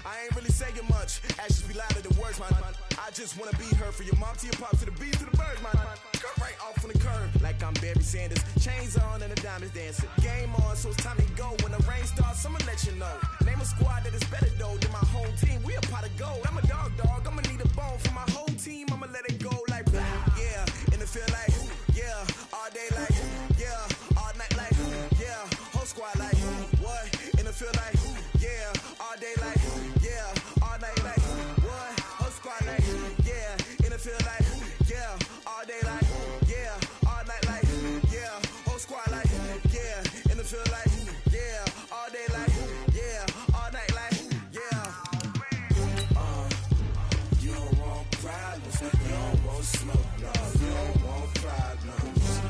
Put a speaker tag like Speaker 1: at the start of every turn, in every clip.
Speaker 1: I ain't really saying much. Actions be louder than words, man. I just wanna be heard from your mom to your pop to the beat to the birds, man. Cut right off on the curb like I'm Barry Sanders. Chains on and the diamonds dancing. Game on, so it's time to go. When the rain starts, I'ma let you know. Name a squad that is better though than my home team. We a pot of gold. I'm a dog. I'ma need a bone for my whole team. I'ma let it go like yeah. In the feel like yeah. All day like yeah. All night like yeah. Whole squad like what? In the feel like yeah. All day like yeah. All night like what? Whole squad like yeah. In the feel like yeah. All day like yeah. All night like yeah. Whole squad like yeah. In the feel like yeah. All day like yeah. All night like yeah. You don't want problems. You don't want smoke, no. You don't want problems.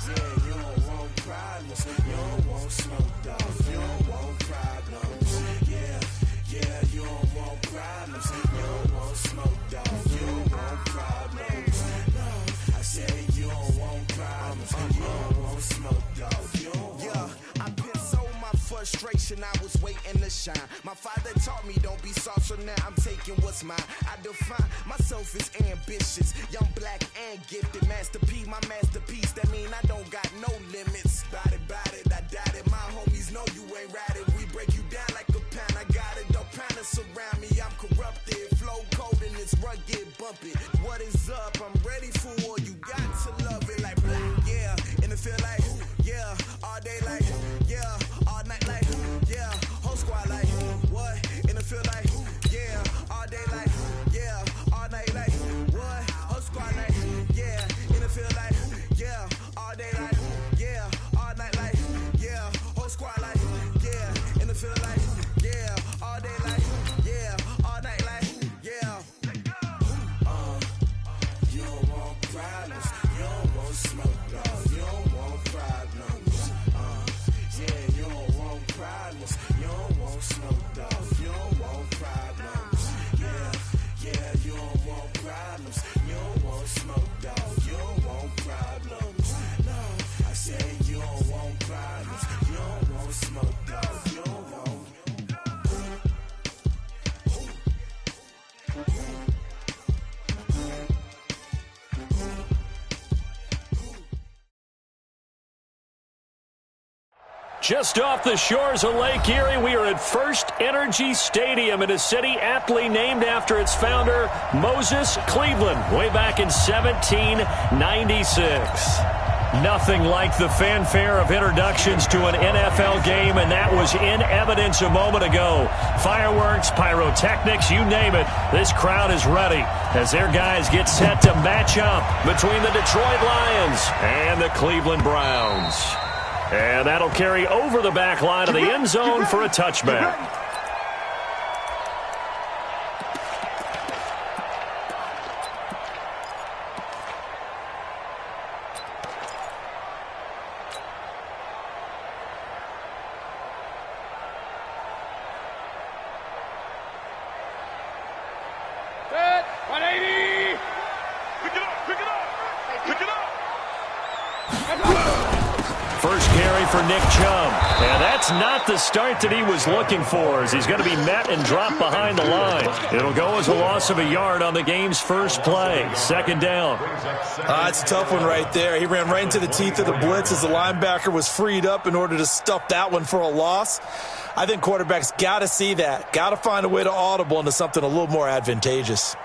Speaker 1: Yeah, you don't want problems. You don't want smoke, dog. You don't want problems. Yeah, you don't want problems. You don't want smoke, dog. You don't want problems. No, I said you don't want problems. You don't want smoke, dog. You don't want. I've been so my frustration, I was waiting to shine. My father taught me don't be soft, so now I'm taking what's mine. I define myself as ambitious, young, black, and gifted. Master P, my masterpiece. That mean I don't got no limits. Bout it, I doubt it. My homies know you ain't ratted. We break you down like a pound. I got it, don't panic surround me. I'm corrupted, flow cold and it's rugged, bumpy. What is up? I'm ready for war. You got to love it like yeah. And it feel like yeah. All day like yeah. All night like yeah. Whole squad like what? And it feel like yeah. All day like yeah. All night like what? Whole squad like yeah. And it feel like yeah. All day like yeah. All night like yeah. Whole squad like yeah. And it feel like yeah. All day like yeah. All night like yeah. You don't want problems. You don't want smoke, no. You don't want problems. Yeah, you don't want problems. You don't want smoke, dog. You don't want problems. Yeah, you don't want problems. You don't want smoke, dog. You don't want problems. No, I said you don't want problems. You don't want smoke, dog. You don't want.
Speaker 2: Just off the shores of Lake Erie, we are at First Energy Stadium in a city aptly named after its founder, Moses Cleveland, way back in 1796. Nothing like the fanfare of introductions to an NFL game, and that was in evidence a moment ago. Fireworks, pyrotechnics, you name it. This crowd is ready as their guys get set to match up between the Detroit Lions and the Cleveland Browns. And that'll carry over the back line of the end zone for a touchback.
Speaker 3: Set, 180. Pick it up.
Speaker 2: First carry for Nick Chubb. And that's not the start that he was looking for, as he's going to be met and dropped behind the line. It'll go as a loss of a yard on the game's first play. Second down.
Speaker 4: It's a tough one right there. He ran right into the teeth of the blitz as the linebacker was freed up in order to stuff that one for a loss. I think quarterbacks got to see that. Got to find a way to audible into something a little more advantageous.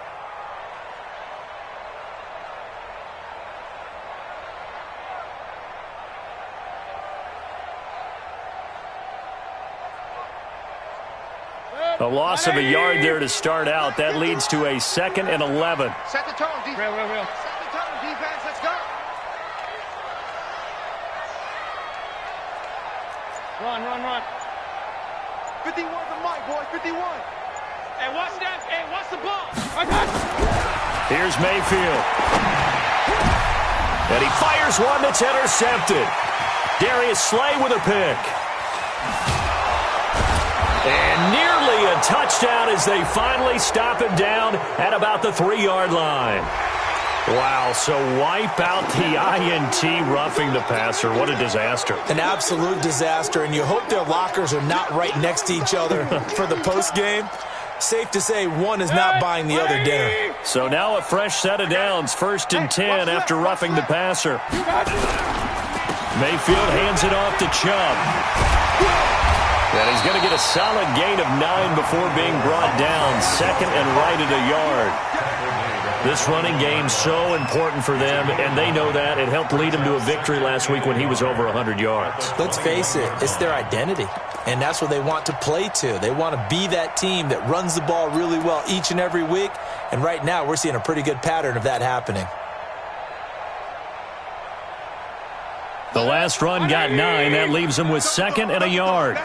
Speaker 2: A loss of a yard there to start out. That leads to a 2nd and 11.
Speaker 3: Set the tone, defense. Real. Set the tone, defense. Let's go. Run. 51 the mic, boy. 51. Hey, watch that. Hey, watch the ball.
Speaker 2: Here's Mayfield. And he fires one that's intercepted. Darius Slay with a pick. And nearly a touchdown as they finally stop him down at about the 3-yard line. Wow, so wipe out the INT roughing the passer. What a disaster.
Speaker 4: An absolute disaster, and you hope their lockers are not right next to each other for the postgame. Safe to say one is not buying the other dinner.
Speaker 2: So now a fresh set of downs, 1st and 10 after roughing the passer. Mayfield hands it off to Chubb. And he's going to get a solid gain of 9 before being brought down. 2nd and right at a yard. This running game so important for them, and they know that. It helped lead them to a victory last week when he was over 100 yards.
Speaker 4: Let's face it, it's their identity, and that's what they want to play to. They want to be that team that runs the ball really well each and every week, and right now we're seeing a pretty good pattern of that happening.
Speaker 2: The last run got 9. That leaves them with 2nd and a yard.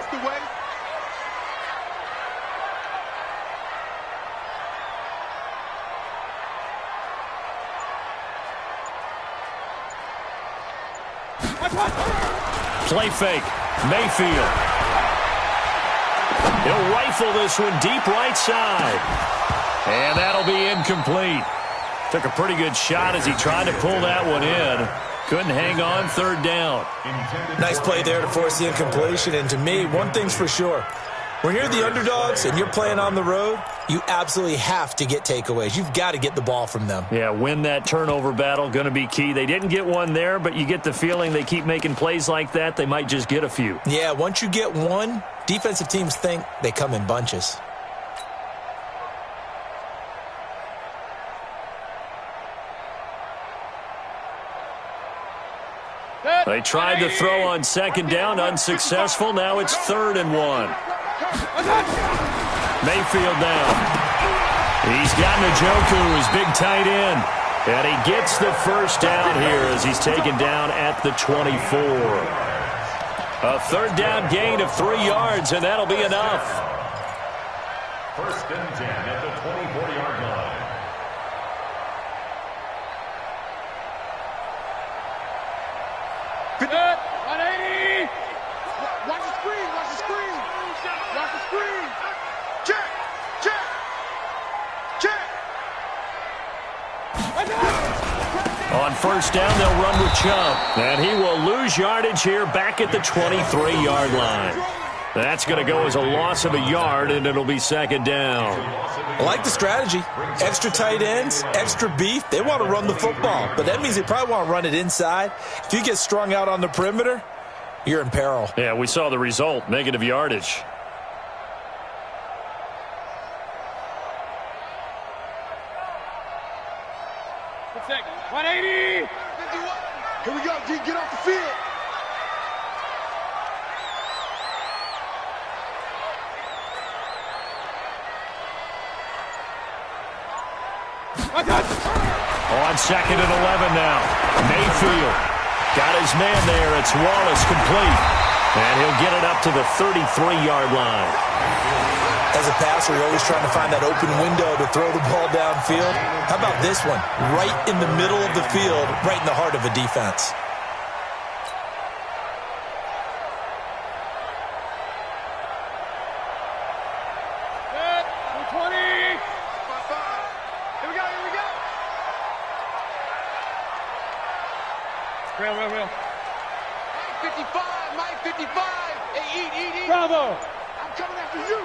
Speaker 2: Play fake. Mayfield. He'll rifle this one deep right side. And that'll be incomplete. Took a pretty good shot as he tried to pull that one in. Couldn't hang on, 3rd down.
Speaker 4: Nice play there to force the incompletion. And to me, one thing's for sure. When you're the underdogs and you're playing on the road, you absolutely have to get takeaways. You've got to get the ball from them.
Speaker 2: Yeah, win that turnover battle, going to be key. They didn't get one there, but you get the feeling they keep making plays like that, they might just get a few.
Speaker 4: Yeah, once you get one, defensive teams think they come in bunches.
Speaker 2: They tried to throw on 2nd down, unsuccessful. Now it's 3rd and 1. Mayfield now. He's got Njoku, his big tight end. And he gets the 1st down here as he's taken down at the 24. A 3rd down gain of 3 yards, and that'll be enough.
Speaker 5: 1st and 10 at the 24-yard line.
Speaker 3: Good. 180. Watch the screen. Watch the screen. Watch the screen. Check. Check. Check.
Speaker 2: On 1st down, they'll run with Chubb. And he will lose yardage here back at the 23-yard line. That's going to go as a loss of a yard, and it'll be 2nd down.
Speaker 4: I like the strategy. Extra tight ends, extra beef. They want to run the football, but that means they probably want to run it inside. If you get strung out on the perimeter, you're in peril.
Speaker 2: Yeah, we saw the result, negative yardage.
Speaker 3: One second. 180. Here we go, D. Get off the field.
Speaker 2: On 2nd and 11 now. Mayfield got his man there. It's Wallace complete. And he'll get it up to the 33-yard line.
Speaker 4: As a passer, you're always trying to find that open window to throw the ball downfield. How about this one? Right in the middle of the field, right in the heart of a defense.
Speaker 3: Real. Mike 55, Mike 55. Hey, eat. Bravo. I'm coming after you.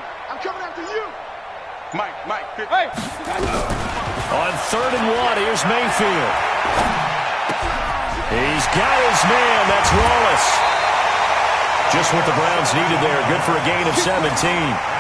Speaker 3: Mike, 50. Hey.
Speaker 2: On 3rd and 1, here's Mayfield. He's got his man. That's Wallace. Just what the Browns needed there. Good for a gain of 17.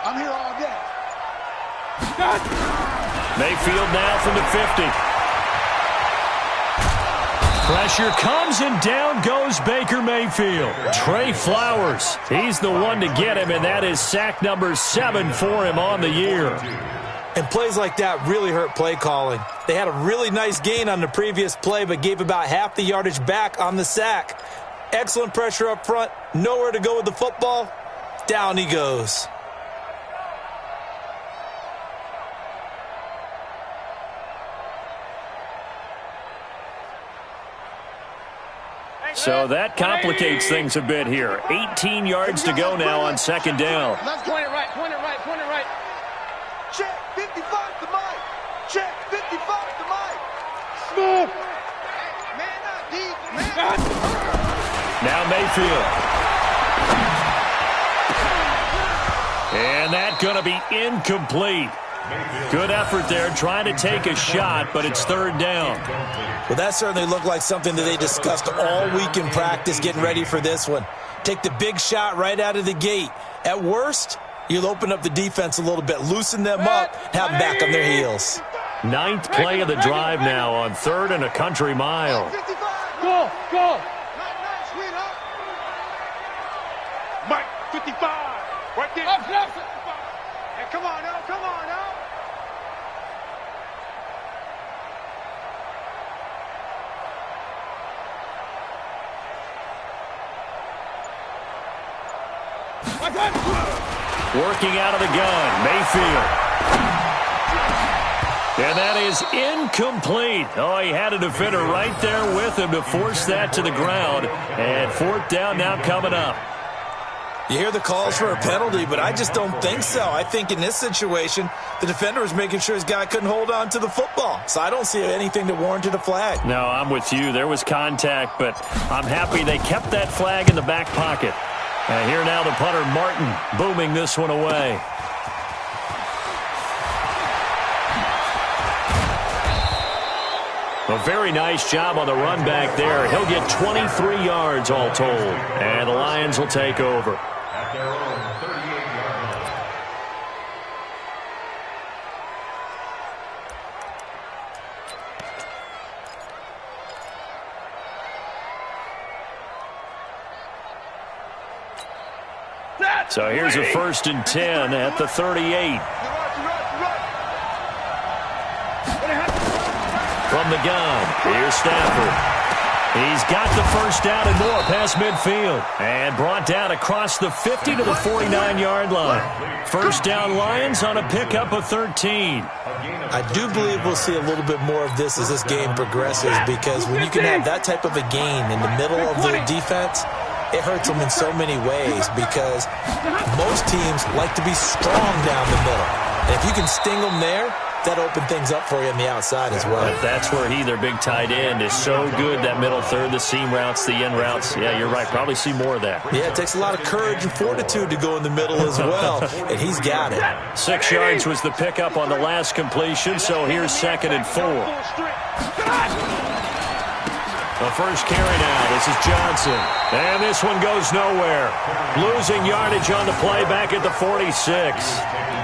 Speaker 3: I'm here all day.
Speaker 2: Mayfield now from the 50. Pressure comes, and down goes Baker Mayfield. Trey Flowers, he's the one to get him, and that is sack number 7 for him on the year.
Speaker 4: And plays like that really hurt play calling. They had a really nice gain on the previous play, but gave about half the yardage back on the sack. Excellent pressure up front, nowhere to go with the football. Down he goes.
Speaker 2: So that complicates things a bit here. 18 yards to go now on second down.
Speaker 3: Let's point it right, point it right, point it right. Check 55 to Mike. Check 55 to Mike. Smooth. Man up, deep. Man up.
Speaker 2: Now Mayfield. And that's going to be incomplete. Good effort there, trying to take a shot, but it's third down.
Speaker 4: Well, that certainly looked like something that they discussed all week in practice getting ready for this one. Take the big shot right out of the gate. At worst, you'll open up the defense a little bit, loosen them up, have them back on their heels.
Speaker 2: 9th play of the drive now on 3rd and a country mile.
Speaker 3: 55. Go, go. Nice, sweetheart. Mike, 55. Right there. Up, hey, come on now, come on now.
Speaker 2: Working out of the gun, Mayfield. And that is incomplete. Oh, he had a defender right there with him to force that to the ground. And 4th down now coming up.
Speaker 4: You hear the calls for a penalty, but I just don't think so. I think in this situation, the defender was making sure his guy couldn't hold on to the football. So I don't see anything that warranted a flag.
Speaker 2: No, I'm with you. There was contact, but I'm happy they kept that flag in the back pocket. And here now the punter, Martin, booming this one away. A very nice job on the run back there. He'll get 23 yards all told. And the Lions will take over.
Speaker 5: At their own 38-yard line.
Speaker 2: So here's a 1st and 10 at the 38. From the gun, here's Stafford. He's got the first down and more past midfield. And brought down across the 50 to the 49-yard line. 1st down Lions on a pickup of 13.
Speaker 4: I do believe we'll see a little bit more of this as this game progresses, because when you can have that type of a gain in the middle of the defense, it hurts them in so many ways, because most teams like to be strong down the middle. And if you can sting them there, that opened things up for you on the outside as well.
Speaker 2: But that's where he, their big tight end, is so good, that middle third, the seam routes, the in routes. Yeah, you're right. Probably see more of that.
Speaker 4: Yeah, it takes a lot of courage and fortitude to go in the middle as well, and he's got it.
Speaker 2: 6 yards was the pickup on the last completion, so here's 2nd and 4. The first carry now. This is Johnson. And this one goes nowhere. Losing yardage on the play back at the 46.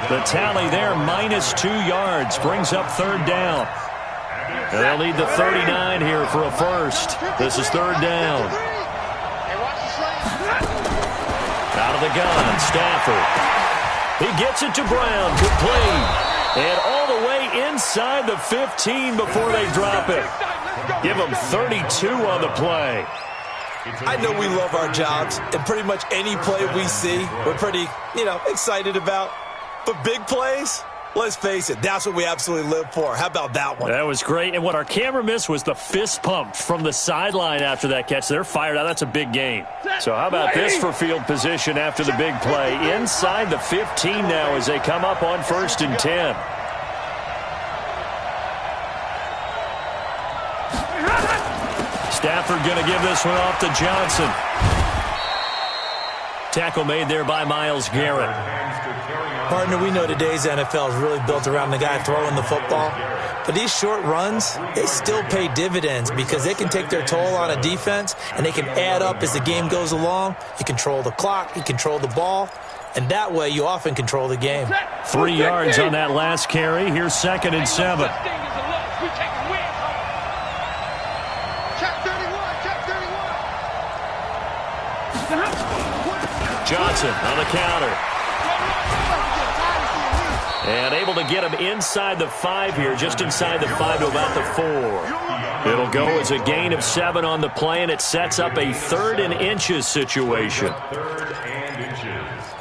Speaker 2: The tally there, -2 yards, brings up 3rd down. And they'll need the 39 here for a first. This is 3rd down. Out of the gun, Stafford. He gets it to Brown, complete. And all the way inside the 15 before they drop it. Give them 32 on the play.
Speaker 4: I know we love our jobs, and pretty much any play we see, we're pretty, excited about. But big plays, let's face it, that's what we absolutely live for. How about that one?
Speaker 2: That was great. And what our camera missed was the fist pump from the sideline after that catch. They're fired out. That's a big gain. So how about this for field position after the big play? Inside the 15 now as they come up on 1st and 10. Stafford going to give this one off to Johnson. Tackle made there by Myles Garrett.
Speaker 4: Partner, we know today's NFL is really built around the guy throwing the football. But these short runs, they still pay dividends, because they can take their toll on a defense, and they can add up as the game goes along. You control the clock, you control the ball, and that way you often control the game.
Speaker 2: 3 yards on that last carry. Here's 2nd and 7.
Speaker 3: Check 31.
Speaker 2: Johnson on the counter. And able to get him inside the 5 here, just inside the 5 to about the 4. It'll go as a gain of 7 on the play, and it sets up a 3rd and inches situation.
Speaker 5: 3rd and inches.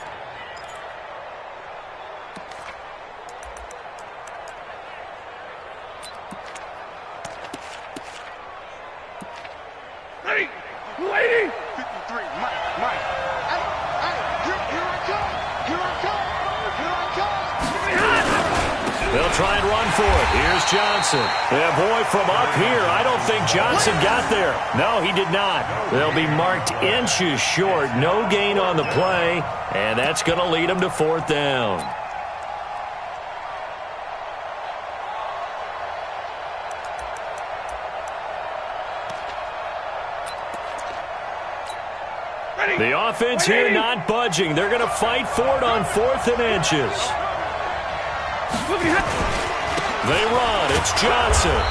Speaker 3: Lady! 53, Mike. Hey, here I come!
Speaker 2: They'll try and run for it. Here's Johnson. Yeah, boy, from up here, I don't think Johnson got there. No, he did not. They'll be marked inches short. No gain on the play, and that's going to lead them to 4th down. The offense here not budging. They're going to fight for it on 4th and inches. They run. It's Johnson.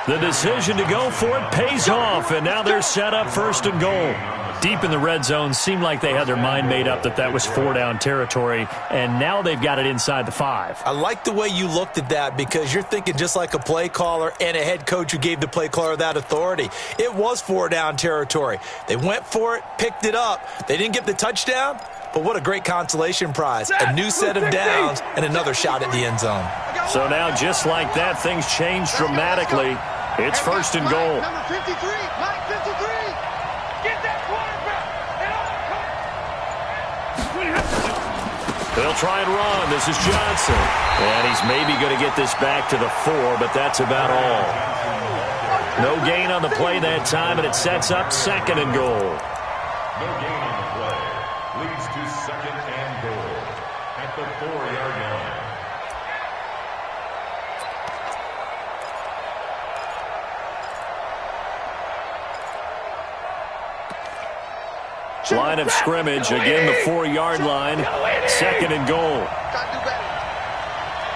Speaker 2: The decision to go for it pays off, and now they're set up 1st and goal. Deep in the red zone, seemed like they had their mind made up that was 4-down territory, and now they've got it inside the 5.
Speaker 4: I like the way you looked at that because you're thinking just like a play caller and a head coach who gave the play caller that authority. It was 4-down territory. They went for it, picked it up. They didn't get the touchdown, but what a great consolation prize. A new set of downs and another shot at the end zone.
Speaker 2: So now, just like that, things change dramatically. It's 1st and goal.
Speaker 3: Number 53, Mike 53. Get that quarterback.
Speaker 2: They'll try and run. This is Johnson. And he's maybe going to get this back to the 4, but that's about all. No gain on the play that time, and it sets up 2nd and goal.
Speaker 5: No gain on the play. Leads to 2nd and goal at the 4-yard line.
Speaker 2: Line of scrimmage, again the 4-yard line, 2nd and goal.
Speaker 3: Gotta do better.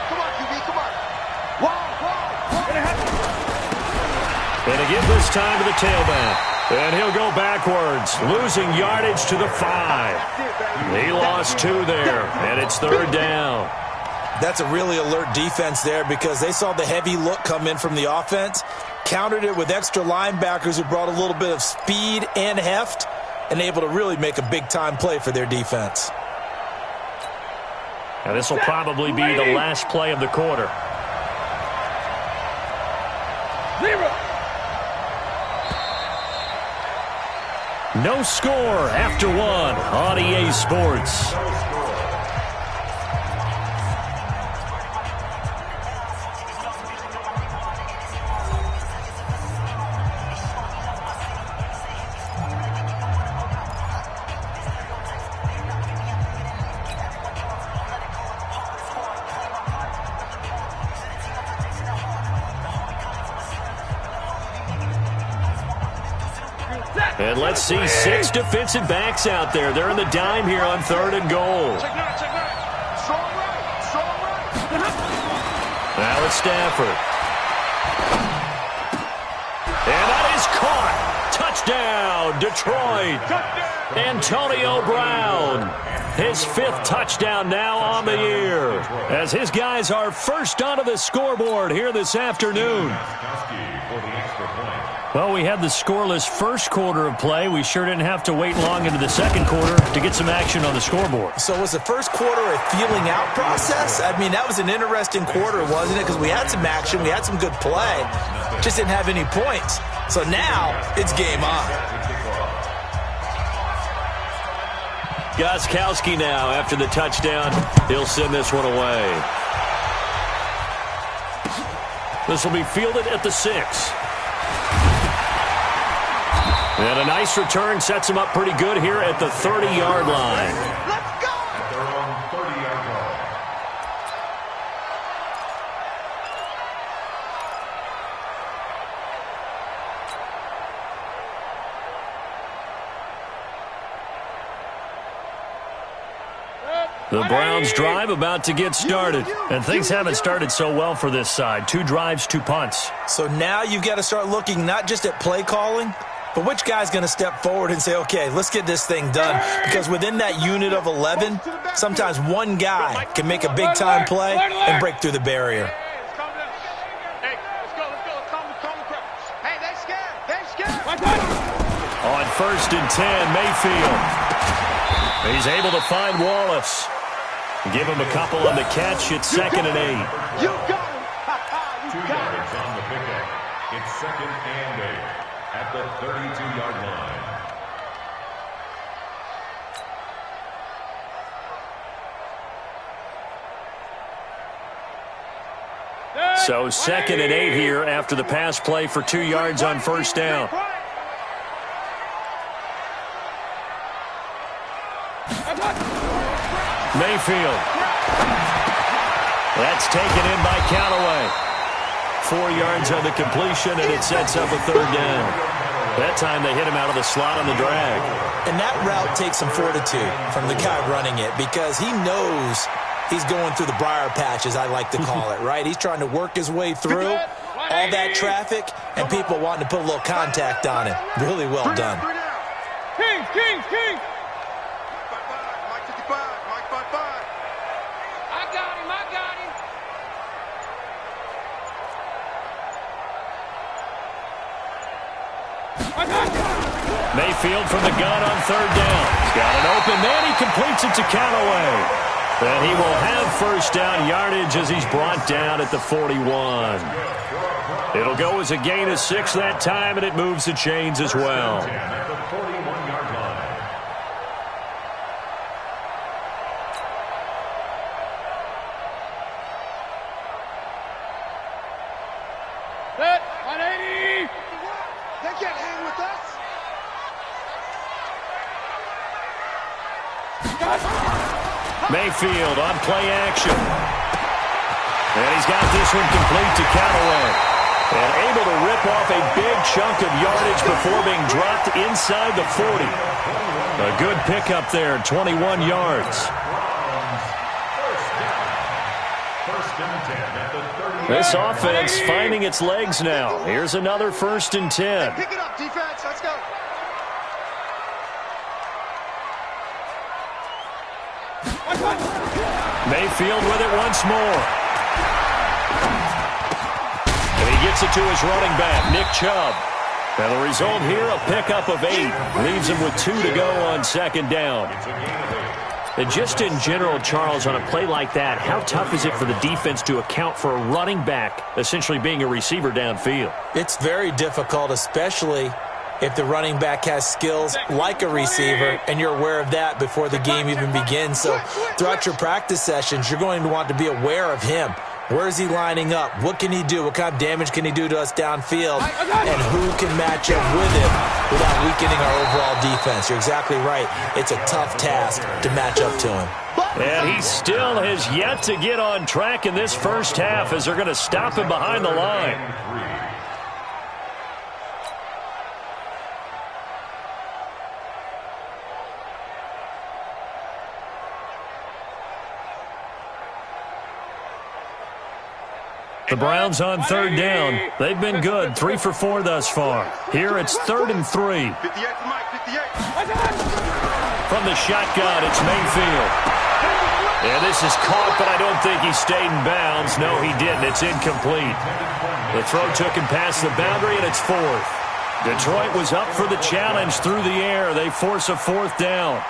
Speaker 3: Come on, QB, come on.
Speaker 2: And again this time to the tailback. And he'll go backwards, losing yardage to the 5. He lost 2 there, and it's 3rd down.
Speaker 4: That's a really alert defense there because they saw the heavy look come in from the offense, countered it with extra linebackers who brought a little bit of speed and heft, and able to really make a big-time play for their defense.
Speaker 2: And this will probably be the last play of the quarter. No score after 1 on EA Sports. And let's see 6 defensive backs out there. They're in the dime here on 3rd and goal. Now it's Stafford. And that is caught. Touchdown, Detroit. Antonio Brown. His 5th touchdown now on the year, as his guys are first onto the scoreboard here this afternoon. Well, we had the scoreless first quarter of play. We sure didn't have to wait long into the second quarter to get some action on the scoreboard.
Speaker 4: So was the first quarter a feeling out process? I mean, that was an interesting quarter, wasn't it? Because we had some action, we had some good play, just didn't have any points. So now it's game on.
Speaker 2: Gostkowski now after the touchdown. He'll send this one away. This will be fielded at the 6. And a nice return sets him up pretty good here at the 30-yard line.
Speaker 3: Let's go!
Speaker 5: At their own 30-yard line.
Speaker 2: The Browns drive about to get started, and things haven't started so well for this side. 2 drives, 2 punts.
Speaker 4: So now you've got to start looking not just at play calling, But which guy's going to step forward and say, okay, let's get this thing done? Because within that unit of 11, sometimes one guy can make a big-time play and break through the barrier.
Speaker 2: On 1st and 10, Mayfield. He's able to find Wallace. Give him a couple on the catch. It's 2nd and 8.
Speaker 3: You got him.
Speaker 5: 2 yards on the pickup. It's 2nd and 8 at the 32-yard line.
Speaker 2: So 2nd and 8 here after the pass play for 2 yards on 1st down. Mayfield. That's taken in by Callaway. 4 yards on the completion, and it sets up a 3rd down. That time they hit him out of the slot on the drag.
Speaker 4: And that route takes some fortitude from the guy running it because he knows he's going through the briar patch, as I like to call it, right? He's trying to work his way through all that traffic and people wanting to put a little contact on it. Really well done.
Speaker 3: Kings, Kings, Kings.
Speaker 2: Mayfield from the gun on 3rd down. He's got an open man. He completes it to Callaway. And he will have 1st down yardage as he's brought down at the 41. It'll go as a gain of 6 that time, and it moves the chains as well.
Speaker 5: At the 41-yard line.
Speaker 3: Set, 180. They can't hang with us.
Speaker 2: Mayfield on play action. And he's got this one complete to Callaway. And able to rip off a big chunk of yardage before being dropped inside the 40. A good pickup there, 21 yards.
Speaker 5: First and 10 at the 30.
Speaker 2: This offense finding its legs now. Here's another 1st and 10.
Speaker 3: Pick it up, defense. Let's go.
Speaker 2: Mayfield with it once more. And he gets it to his running back, Nick Chubb. And the result here, a pickup of 8. Leaves him with 2 to go on 2nd down. And just in general, Charles, on a play like that, how tough is it for the defense to account for a running back essentially being a receiver downfield?
Speaker 4: It's very difficult, especially if the running back has skills like a receiver, and you're aware of that before the game even begins. So throughout your practice sessions, you're going to want to be aware of him. Where is he lining up? What can he do? What kind of damage can he do to us downfield? And who can match up with him without weakening our overall defense? You're exactly right. It's a tough task to match up to him.
Speaker 2: And he still has yet to get on track in this first half as they're going to stop him behind the line. The Browns on 3rd down. They've been good, 3 for 4 thus far. Here it's 3rd and 3.
Speaker 3: 58 for Mike, 58.
Speaker 2: From the shotgun, it's Mayfield. Yeah, this is caught, but I don't think he stayed in bounds. No, he didn't. It's incomplete. The throw took him past the boundary, and it's 4th. Detroit was up for the challenge through the air. They force a 4th down.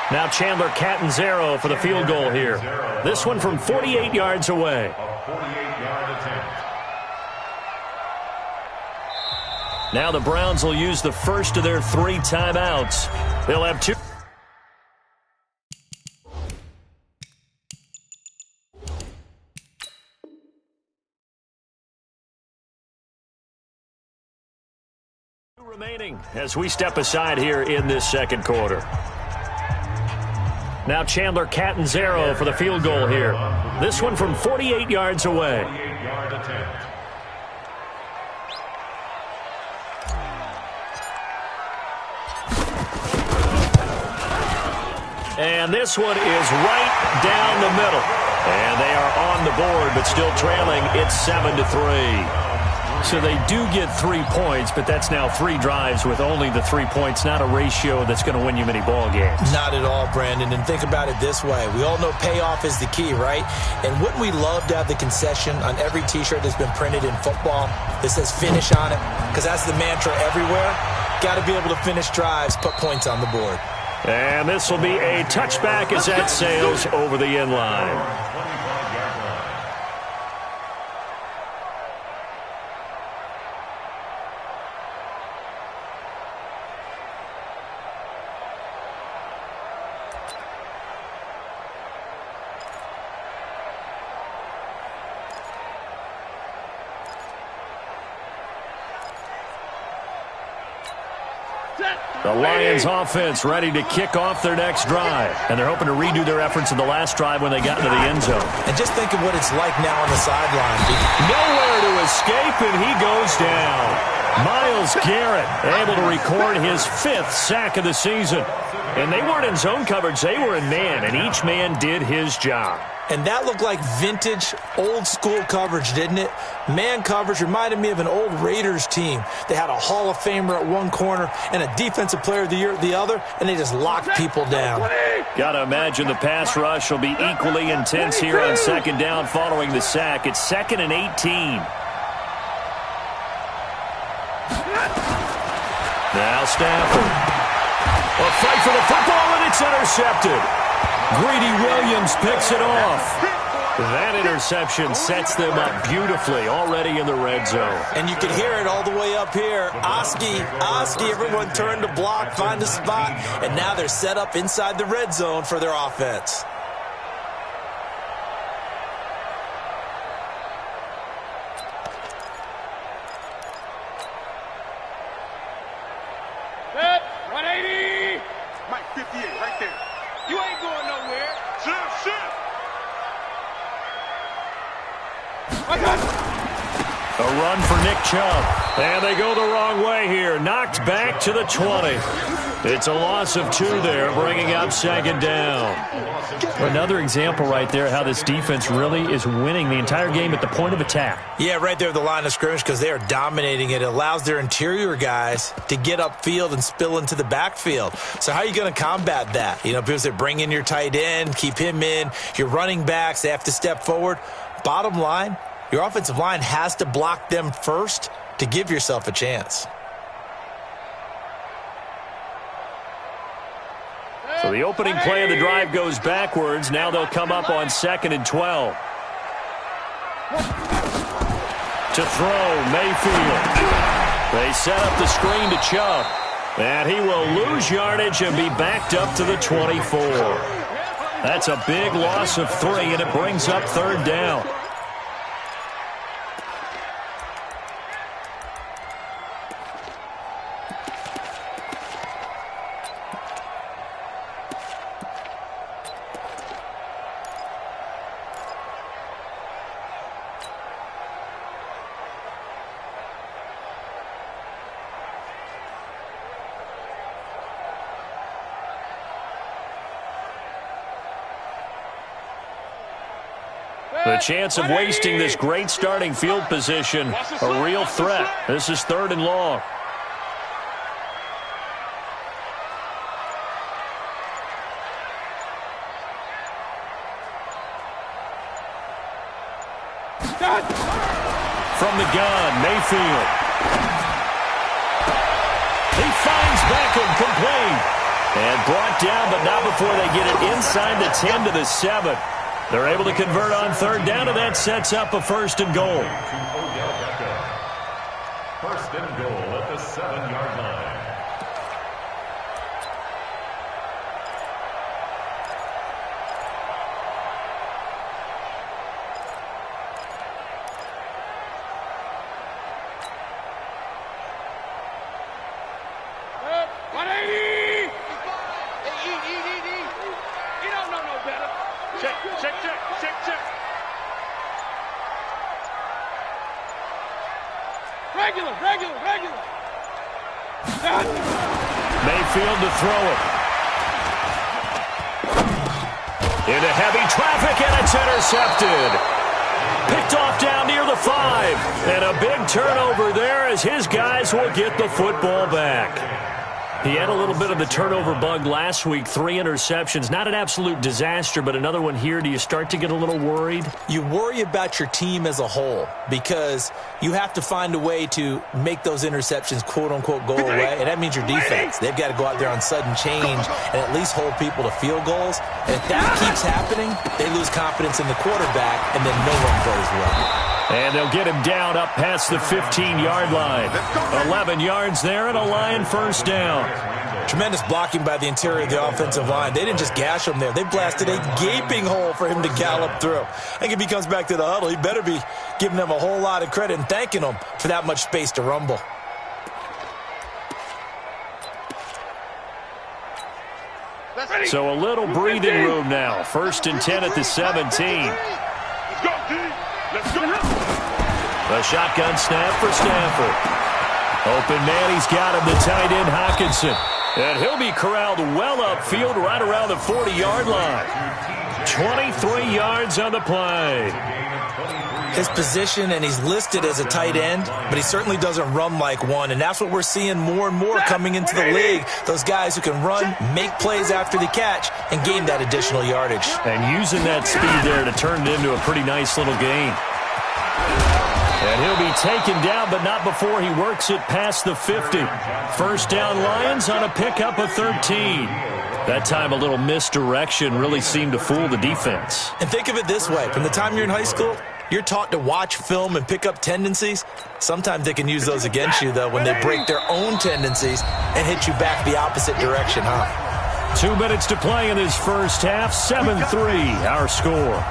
Speaker 2: Now Chandler Catanzaro for the field goal here. This one from 48 yards away.
Speaker 5: 48-yard attempt.
Speaker 2: Now the Browns will use the first of their 3 timeouts. They'll have 2. Remaining as we step aside here in this second quarter. Now Chandler Catanzaro for the field goal here. This one from 48 yards away.
Speaker 5: 48-yard attempt.
Speaker 2: And this one is right down the middle. And they are on the board, but still trailing. It's 7-3. So they do get 3 points, but that's now 3 drives with only the 3 points, not a ratio that's going to win you many ball games.
Speaker 4: Not at all, Brandon. And think about it this way. We all know payoff is the key, right? And wouldn't we love to have the concession on every T-shirt that's been printed in football that says finish on it? Because that's the mantra everywhere. Got to be able to finish drives, put points on the board.
Speaker 2: And this will be a touchback as that sails over the end line. The Lions offense ready to kick off their next drive. And they're hoping to redo their efforts in the last drive when they got into the end zone.
Speaker 4: And just think of what it's like now on the sideline.
Speaker 2: Nowhere to escape, and he goes down. Myles Garrett able to record his 5th sack of the season. And they weren't in zone coverage. They were in man, and each man did his job.
Speaker 4: And that looked like vintage, old-school coverage, didn't it? Man coverage reminded me of an old Raiders team. They had a Hall of Famer at one corner and a Defensive Player of the Year at the other, and they just locked people down.
Speaker 2: Got to imagine the pass rush will be equally intense here on second down following the sack. It's 2nd and 18. Now Stafford. A fight for the football, and it's intercepted. Greedy Williams picks it off. That interception sets them up beautifully already in the red zone.
Speaker 4: And you can hear it all the way up here. Oski, everyone turned to block, find a spot, and now they're set up inside the red zone for their offense.
Speaker 3: Set, 180. Mike 58 right there. You ain't going nowhere. Shift. I got it.
Speaker 2: A run for Nick Chubb. And they go the wrong way here. Knocked back to the 20. It's a loss of 2 there, bringing up second down. Another example right there how this defense really is winning the entire game at the point of attack.
Speaker 4: Yeah, right there at the line of scrimmage because they are dominating it. It allows their interior guys to get upfield and spill into the backfield. So how are you going to combat that? You know, because they bring in your tight end, keep him in. Your running backs, they have to step forward. Bottom line, your offensive line has to block them first to give yourself a chance.
Speaker 2: So the opening play of the drive goes backwards. Now they'll come up on 2nd and 12. To throw, Mayfield. They set up the screen to Chubb. And he will lose yardage and be backed up to the 24. That's a big loss of 3, and it brings up 3rd down. The chance of wasting this great starting field position, a real threat. This is 3rd and long. From the gun, Mayfield. He finds Beckham complete. And brought down, but not before they get it inside the 10 to the 7. They're able to convert on 3rd down, and that sets up a 1st and goal.
Speaker 5: 1st and goal at the 7-yard line.
Speaker 3: Regular.
Speaker 2: Mayfield to throw it. Into heavy traffic, and it's intercepted. Picked off down near the 5. And a big turnover there as his guys will get the football back. He had a little bit of the turnover bug last week, 3 interceptions. Not an absolute disaster, but another one here. Do you start to get a little worried?
Speaker 4: You worry about your team as a whole because you have to find a way to make those interceptions, quote-unquote, go away, and that means your defense. They've got to go out there on sudden change and at least hold people to field goals. And if that keeps happening, they lose confidence in the quarterback, and then no one plays well.
Speaker 2: And they'll get him down up past the 15-yard line. 11 yards there and a Lion first down.
Speaker 4: Tremendous blocking by the interior of the offensive line. They didn't just gash him there. They blasted a gaping hole for him to gallop through. I think if he comes back to the huddle, he better be giving them a whole lot of credit and thanking them for that much space to rumble.
Speaker 2: So a little breathing room now. 1st and 10 at the 17. The shotgun snap for Stafford. Open man, he's got him, the tight end Hockenson. And he'll be corralled well upfield right around the 40-yard line. 23 yards on the play.
Speaker 4: His position, and he's listed as a tight end, but he certainly doesn't run like one, and that's what we're seeing more and more coming into the league. Those guys who can run, make plays after the catch, and gain that additional yardage.
Speaker 2: And using that speed there to turn it into a pretty nice little gain. And he'll be taken down, but not before he works it past the 50. First down Lions on a pickup of 13. That time a little misdirection really seemed to fool the defense.
Speaker 4: And think of it this way. From the time you're in high school, you're taught to watch film and pick up tendencies. Sometimes they can use those against you, though, when they break their own tendencies and hit you back the opposite direction, huh?
Speaker 2: 2 minutes to play in this first half. 7-3, our score.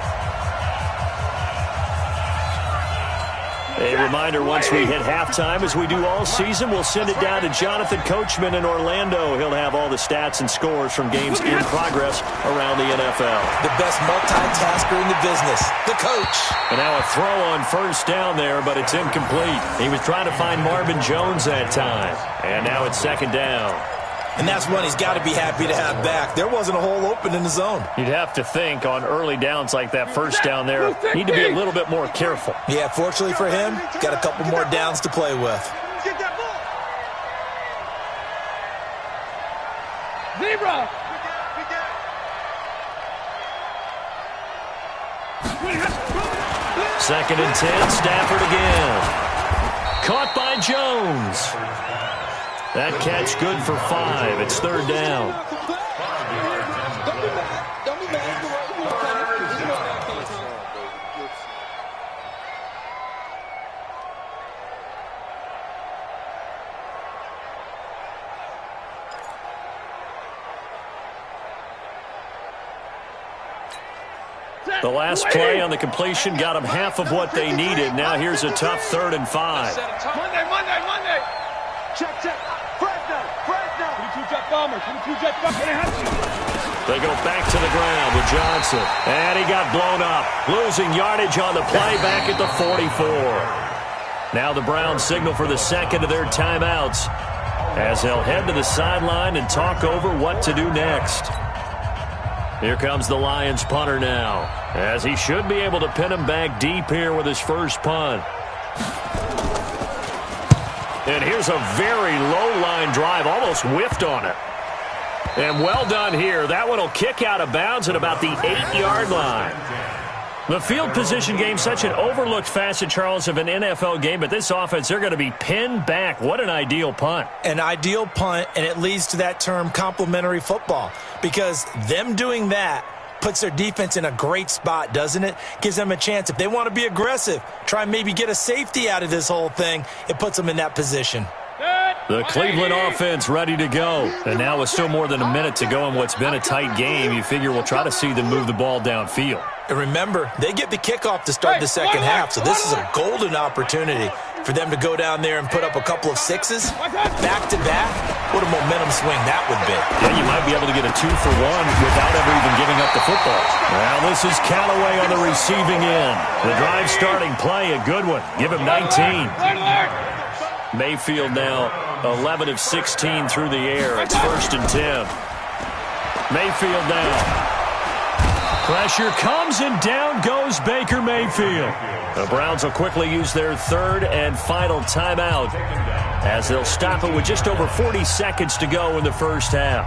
Speaker 2: A reminder, once we hit halftime, as we do all season, we'll send it down to Jonathan Coachman in Orlando. He'll have all the stats and scores from games in progress around the NFL.
Speaker 4: The best multitasker in the business, the coach.
Speaker 2: And now a throw on first down there, but it's incomplete. He was trying to find Marvin Jones that time. And now it's 2nd down.
Speaker 4: And that's one he's got to be happy to have back. There wasn't a hole open in the zone.
Speaker 2: You'd have to think on early downs like that first down there, need to be a little bit more careful.
Speaker 4: Yeah, fortunately for him, got a couple more downs to play with.
Speaker 3: Get that ball. Zebra.
Speaker 2: 2nd and 10, Stafford again. Caught by Jones. That catch good for 5. It's 3rd down. The last play on the completion got them half of what they needed. Now here's a tough 3rd and 5.
Speaker 3: Monday. Check.
Speaker 2: They go back to the ground with Johnson. And he got blown up. Losing yardage on the play back at the 44. Now the Browns signal for the 2nd of their timeouts as they'll head to the sideline and talk over what to do next. Here comes the Lions punter now, as he should be able to pin him back deep here with his first punt. And here's a very low-line drive, almost whiffed on it. And well done here. That one will kick out of bounds at about the 8-yard line. The field position game, such an overlooked facet, Charles, of an NFL game, but this offense, they're going to be pinned back. What an ideal punt.
Speaker 4: An ideal punt, and it leads to that term complementary football, because them doing that puts their defense in a great spot, doesn't it? Gives them a chance. If they want to be aggressive, try and maybe get a safety out of this whole thing, it puts them in that position.
Speaker 2: The Cleveland offense ready to go. And now with still more than a minute to go in what's been a tight game, you figure we'll try to see them move the ball downfield.
Speaker 4: And remember, they get the kickoff to start the second half, so this is a golden opportunity for them to go down there and put up a couple of sixes back-to-back. What a momentum swing that would be.
Speaker 2: Yeah, you might be able to get a 2-for-1 without ever even giving up the football. Now this is Callaway on the receiving end. The drive starting play, a good one. Give him 19. Mayfield now 11 of 16 through the air. It's 1st and 10. Mayfield now. Pressure comes, and down goes Baker Mayfield. The Browns will quickly use their third and final timeout as they'll stop it with just over 40 seconds to go in the first half.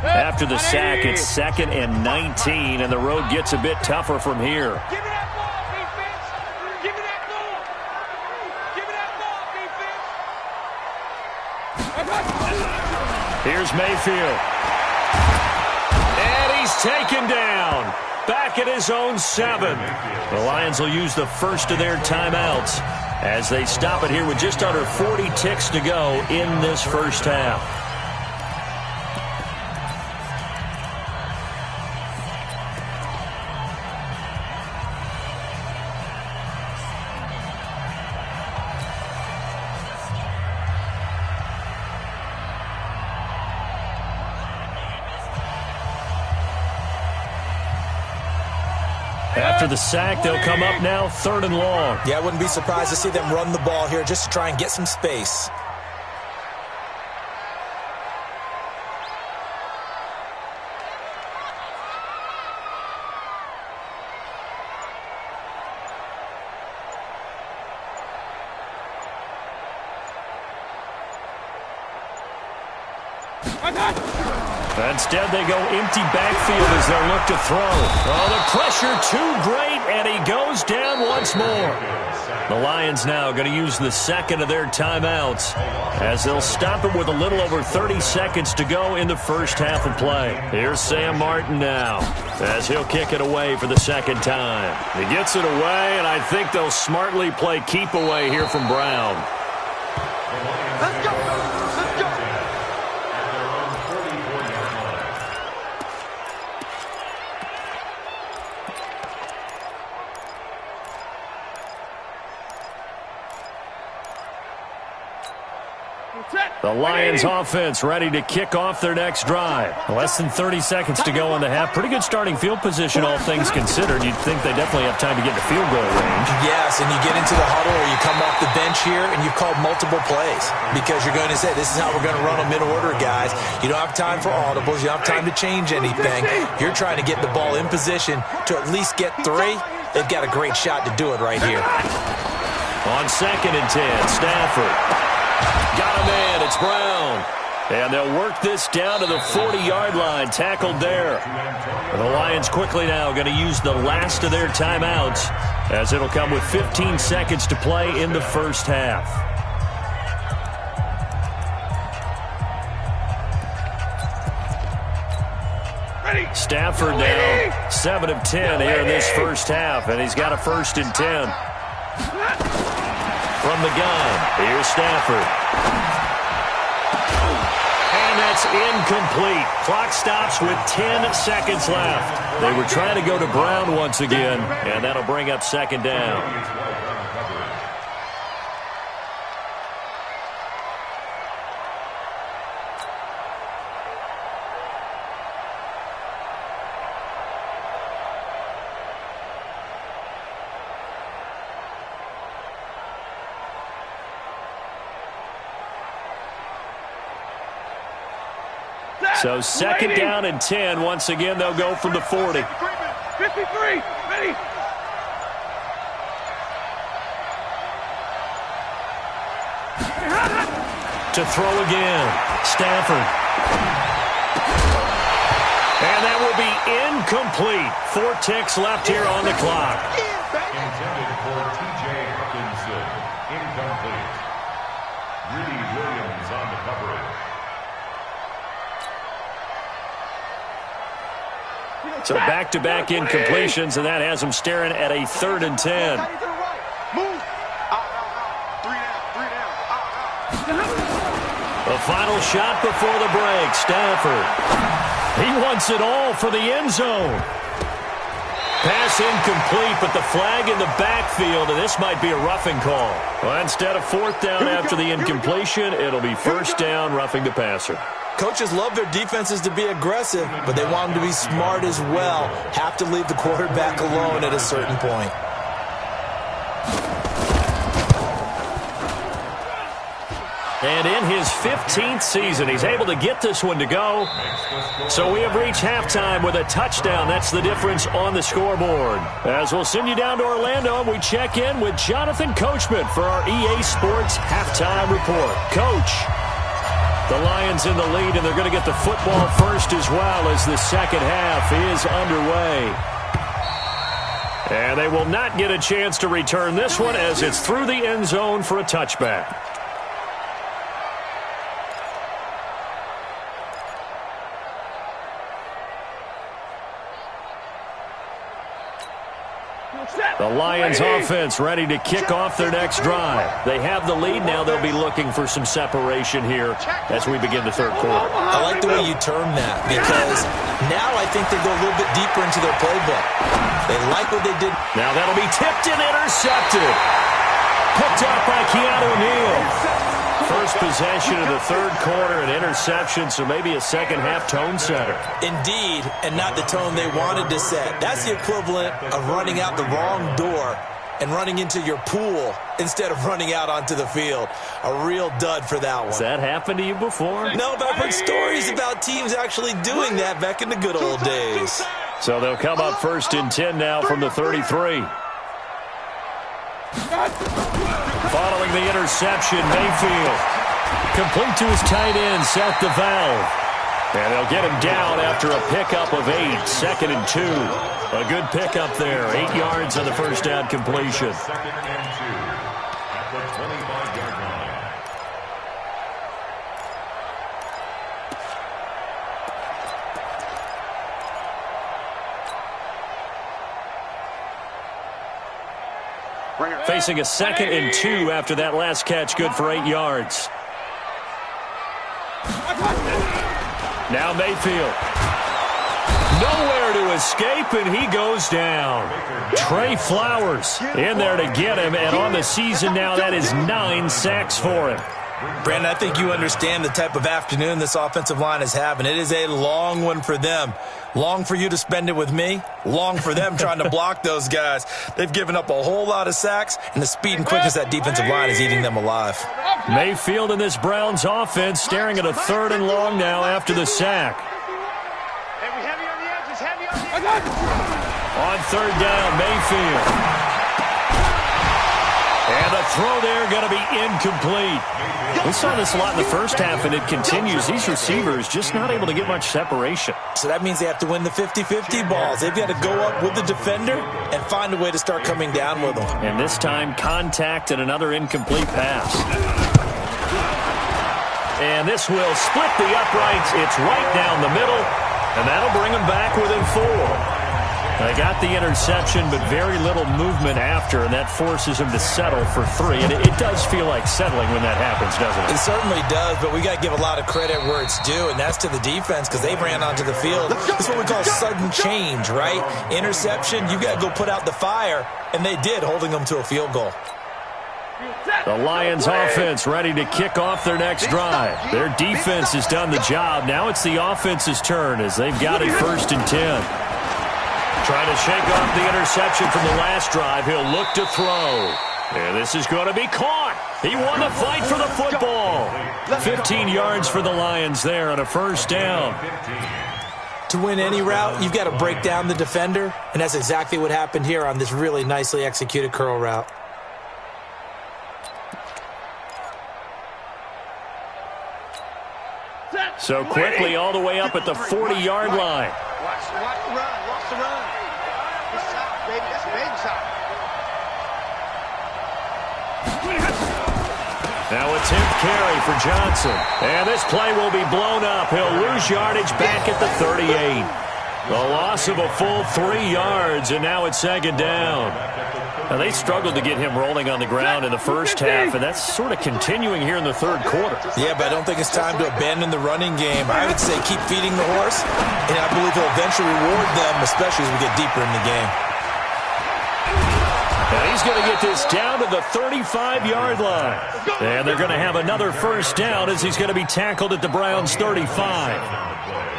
Speaker 2: After the sack, it's 2nd and 19, and the road gets a bit tougher from here.
Speaker 3: Give me that ball, defense! Give me that ball! Give me that ball, defense!
Speaker 2: Here's Mayfield. And he's taken down. Back at his own 7. The Lions will use the first of their timeouts as they stop it here with just under 40 ticks to go in this first half. After the sack, they'll come up now 3rd and long.
Speaker 4: Yeah, I wouldn't be surprised to see them run the ball here just to try and get some space.
Speaker 2: Instead, they go empty backfield as they'll look to throw. Oh, the pressure too great, and he goes down once more. The Lions now going to use the second of their timeouts as they'll stop it with a little over 30 seconds to go in the first half of play. Here's Sam Martin now as he'll kick it away for the second time. He gets it away, and I think they'll smartly play keep away here from Brown.
Speaker 3: Let's go! Let's go!
Speaker 2: The Lions offense ready to kick off their next drive. Less than 30 seconds to go in the half. Pretty good starting field position, all things considered. You'd think they definitely have time to get to field goal range.
Speaker 4: Yes, and you get into the huddle or you come off the bench here and you've called multiple plays because you're going to say, this is how we're going to run them in order, guys. You don't have time for audibles. You don't have time to change anything. You're trying to get the ball in position to at least get 3. They've got a great shot to do it right here.
Speaker 2: On 2nd and 10, Stafford. Got him in. It's Brown. And they'll work this down to the 40-yard line. Tackled there. And the Lions quickly now going to use the last of their timeouts as it'll come with 15 seconds to play in the first half. Stafford now 7 of 10 here in this first half, and he's got a 1st and 10. From the gun, here's Stafford. And that's incomplete. Clock stops with 10 seconds left. They were trying to go to Brown once again, and that'll bring up 2nd down. So 2nd down and 10. Once again, they'll go from the 40.
Speaker 3: 53, ready.
Speaker 2: To throw again, Stafford. And that will be incomplete. 4 ticks left here on the clock.
Speaker 5: Intended for T.J. Hawkinson. Incomplete. Greedy Williams on the coverage.
Speaker 2: So back-to-back incompletions, and that has them staring at a 3rd and 10.
Speaker 3: Move. Three down.
Speaker 2: The final shot before the break, Stafford. He wants it all for the end zone. Pass incomplete, but the flag in the backfield, and this might be a roughing call. Well, instead of 4th down after the incompletion, it'll be 1st down, roughing the passer.
Speaker 4: Coaches love their defenses to be aggressive, but they want them to be smart as well. Have to leave the quarterback alone at a certain point.
Speaker 2: And in his 15th season, he's able to get this one to go. So we have reached halftime with a touchdown. That's the difference on the scoreboard. As we'll send you down to Orlando, we check in with Jonathan Coachman for our EA Sports Halftime Report. Coach, the Lions in the lead, and they're going to get the football first as well as the second half is underway. And they will not get a chance to return this one as it's through the end zone for a touchback. The Lions offense ready to kick off their next drive. They have the lead. Now they'll be looking for some separation here as we begin the third quarter.
Speaker 4: I like the way you term that because now I think they go a little bit deeper into their playbook. They like what they did.
Speaker 2: Now that'll be tipped and intercepted. Picked up by Keanu Neal. First possession of the third quarter, an interception, so maybe a second-half tone setter.
Speaker 4: Indeed, and not the tone they wanted to set. That's the equivalent of running out the wrong door and running into your pool instead of running out onto the field. A real dud for that one.
Speaker 2: Has that happened to you before?
Speaker 4: No, but I've heard stories about teams actually doing that back in the good old days.
Speaker 2: So they'll come up first and 10 now from the 33. Following the interception, Mayfield complete to his tight end, Seth DeValve. And they'll get him down after a pickup of 8, 2nd and 2. A good pickup there, 8 yards on the first down completion.
Speaker 5: 2nd and 2 at the 25-yard line.
Speaker 2: Facing a 2nd and 2 after that last catch, good for 8 yards. Now Mayfield. Nowhere to escape, and he goes down. Trey Flowers in there to get him, and on the season now, that is 9 sacks for him.
Speaker 4: Brandon, I think you understand the type of afternoon this offensive line is having. It is a long one for them. Long for you to spend it with me. Long for them trying to block those guys. They've given up a whole lot of sacks, and the speed and quickness of that defensive line is eating them alive.
Speaker 2: Mayfield in this Browns offense staring at a 3rd and long now after the sack. On 3rd down, Mayfield. And the throw there going to be incomplete. We saw this a lot in the first half, and it continues. These receivers just not able to get much separation.
Speaker 4: So that means they have to win the 50-50 balls. They've got to go up with the defender and find a way to start coming down with them.
Speaker 2: And this time, contact and another incomplete pass. And this will split the uprights. It's right down the middle, and that'll bring them back within 4. They got the interception, but very little movement after, and that forces them to settle for 3. And it does feel like settling when that happens, doesn't it?
Speaker 4: It certainly does, but we got to give a lot of credit where it's due, and that's to the defense because they ran onto the field. It's what we call sudden change, right? Interception, you got to go put out the fire, and they did, holding them to a field goal.
Speaker 2: The Lions offense ready to kick off their next drive. Their defense has done the job. Now it's the offense's turn as they've got a 1st and 10. Trying to shake off the interception from the last drive. He'll look to throw. And this is going to be caught. He won the fight for the football. 15 yards for the Lions there on a 1st down.
Speaker 4: To win any route, you've got to break down the defender, and that's exactly what happened here on this really nicely executed curl route.
Speaker 2: So quickly all the way up at the 40-yard line.
Speaker 3: Watch the run. Watch the run. This side, baby. That's baby side.
Speaker 2: Now a 10th carry for Johnson. And this play will be blown up. He'll lose yardage back at the 38. The loss of a full 3 yards, and now it's 2nd down. Now they struggled to get him rolling on the ground in the first half, and that's sort of continuing here in the 3rd quarter.
Speaker 4: Yeah, but I don't think it's time to abandon the running game. I would say keep feeding the horse, and I believe he'll eventually reward them, especially as we get deeper in the game.
Speaker 2: And he's going to get this down to the 35-yard line. And they're going to have another 1st down as he's going to be tackled at the Browns' 35.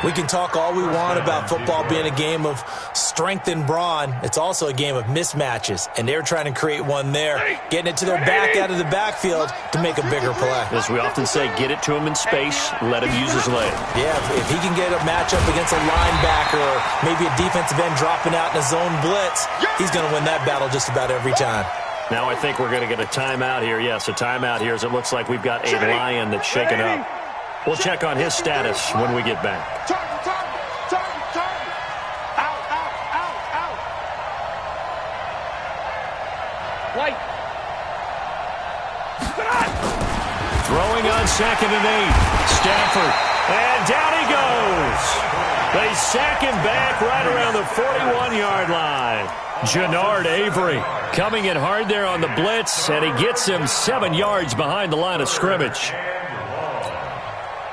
Speaker 4: We can talk all we want about football being a game of strength and brawn. It's also a game of mismatches, and they're trying to create one there, getting it to their back out of the backfield to make a bigger play.
Speaker 2: As we often say, get it to him in space, let him use his leg.
Speaker 4: Yeah, if he can get a matchup against a linebacker or maybe a defensive end dropping out in a zone blitz, he's going to win that battle just about every time.
Speaker 2: Now I think we're going to get a timeout here. Yes, a timeout here as it looks like we've got a Lion that's shaken up. We'll check on his status when we get back.
Speaker 3: Target. Out. White.
Speaker 2: Throwing on 2nd and 8. Stafford. And down he goes. They sack him back right around the 41-yard line. Jannard Avery coming in hard there on the blitz, and he gets him 7 yards behind the line of scrimmage.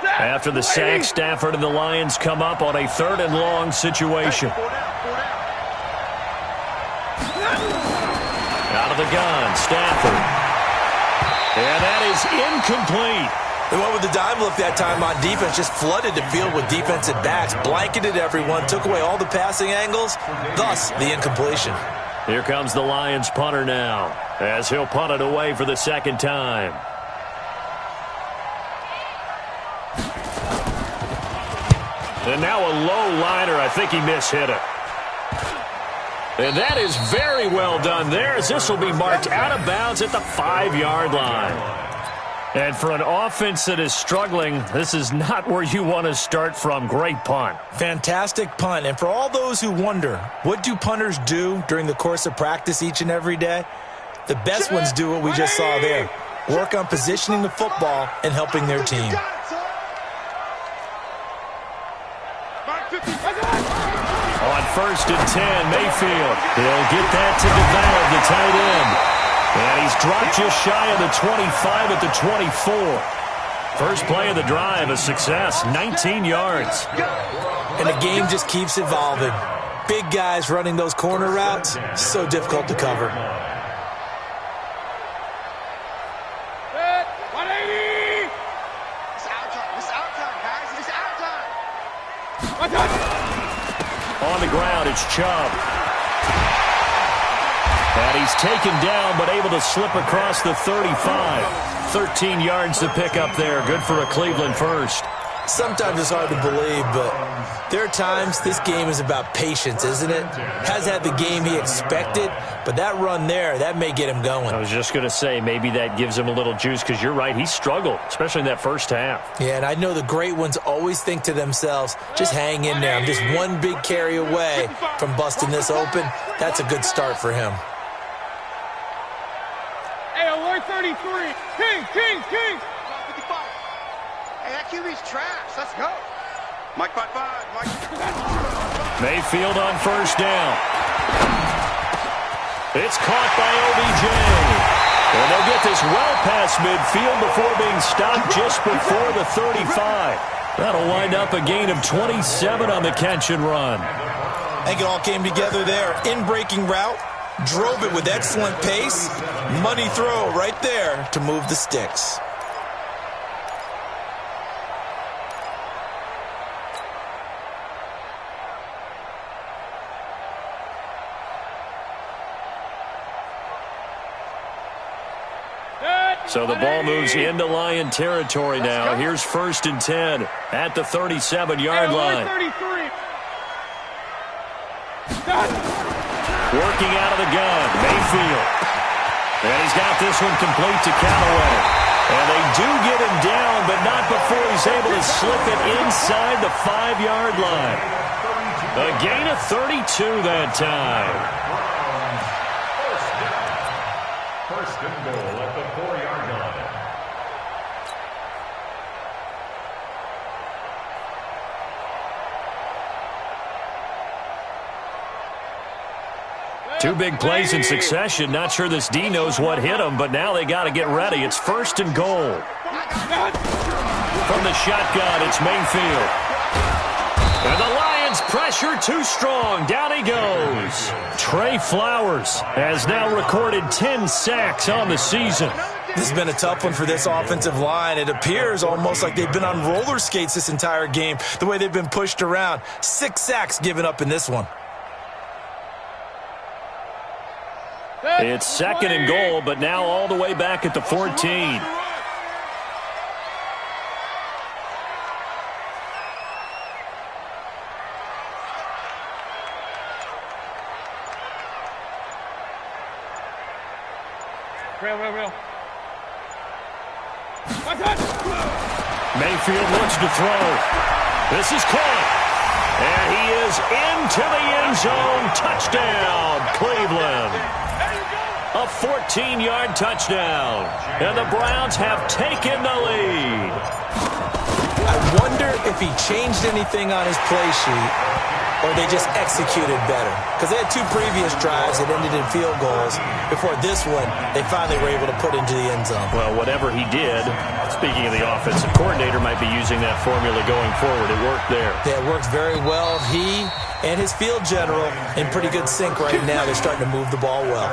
Speaker 2: After the sack, Stafford and the Lions come up on a 3rd and long situation. Out of the gun, Stafford. And that is incomplete.
Speaker 4: They went with the dime look that time on defense, just flooded the field with defensive backs, blanketed everyone, took away all the passing angles, thus the incompletion.
Speaker 2: Here comes the Lions punter now, as he'll punt it away for the 2nd time. And now a low liner. I think he mishit it. And that is very well done there, as this will be marked out of bounds at the 5-yard line. And for an offense that is struggling, this is not where you want to start from. Great punt.
Speaker 4: Fantastic punt. And for all those who wonder, what do punters do during the course of practice each and every day? The best ones do what we just saw there. Work on positioning the football and helping their team.
Speaker 2: On 1st and 10, Mayfield. He'll get that to develop the tight end. And he's dropped just shy of the 25 at the 24. First play of the drive, a success, 19 yards.
Speaker 4: And the game just keeps evolving. Big guys running those corner routes, so difficult to cover.
Speaker 3: 180! It's our time, guys. It's our time.
Speaker 2: On the ground, it's Chubb. And he's taken down, but able to slip across the 35. 13 yards to pick up there. Good for a Cleveland first.
Speaker 4: Sometimes it's hard to believe, but there are times this game is about patience, isn't it? Has had the game he expected, but that run there, that may get him going.
Speaker 2: I was just going to say, maybe that gives him a little juice, because you're right, he struggled, especially in that first half.
Speaker 4: Yeah, and I know the great ones always think to themselves, just hang in there. I'm just one big carry away from busting this open. That's a good start for him.
Speaker 3: Hey, alert 33. King. 55. Hey, that QB's trash. Let's go. Mike 5-5.
Speaker 2: Mayfield on 1st down. It's caught by OBJ. And they'll get this well past midfield before being stopped just before the 35. That'll wind up a gain of 27 on the catch and run.
Speaker 4: I think it all came together there. In-breaking route, drove it with excellent pace. Money throw right there to move the sticks.
Speaker 2: So the ball moves into Lion territory now. Here's 1st and 10 at the 37-yard line. Working out of the gun, Mayfield. And he's got this one complete to Callaway. And they do get him down, but not before he's able to slip it inside the 5-yard line. A gain of 32 that time.
Speaker 5: First and goal at the 4-yard line.
Speaker 2: Two big plays in succession. Not sure this D knows what hit him, but now they got to get ready. It's 1st and goal. From the shotgun, it's Mayfield. And the Lions pressure too strong. Down he goes. Trey Flowers has now recorded 10 sacks on the season.
Speaker 4: This has been a tough one for this offensive line. It appears almost like they've been on roller skates this entire game, the way they've been pushed around. 6 sacks given up in this one.
Speaker 2: It's 2nd and goal, but now all the way back at the 14.
Speaker 3: Real.
Speaker 2: Mayfield looks to throw. This is caught. And he is into the end zone. Touchdown, Cleveland. A 14-yard touchdown. And the Browns have taken the lead.
Speaker 4: I wonder if he changed anything on his play sheet or they just executed better. Because they had 2 previous drives that ended in field goals. Before this one, they finally were able to put into the end zone.
Speaker 2: Well, whatever he did, speaking of the offensive coordinator, might be using that formula going forward. It worked there.
Speaker 4: Yeah, it works very well. He and his field general in pretty good sync right now. They're starting to move the ball well.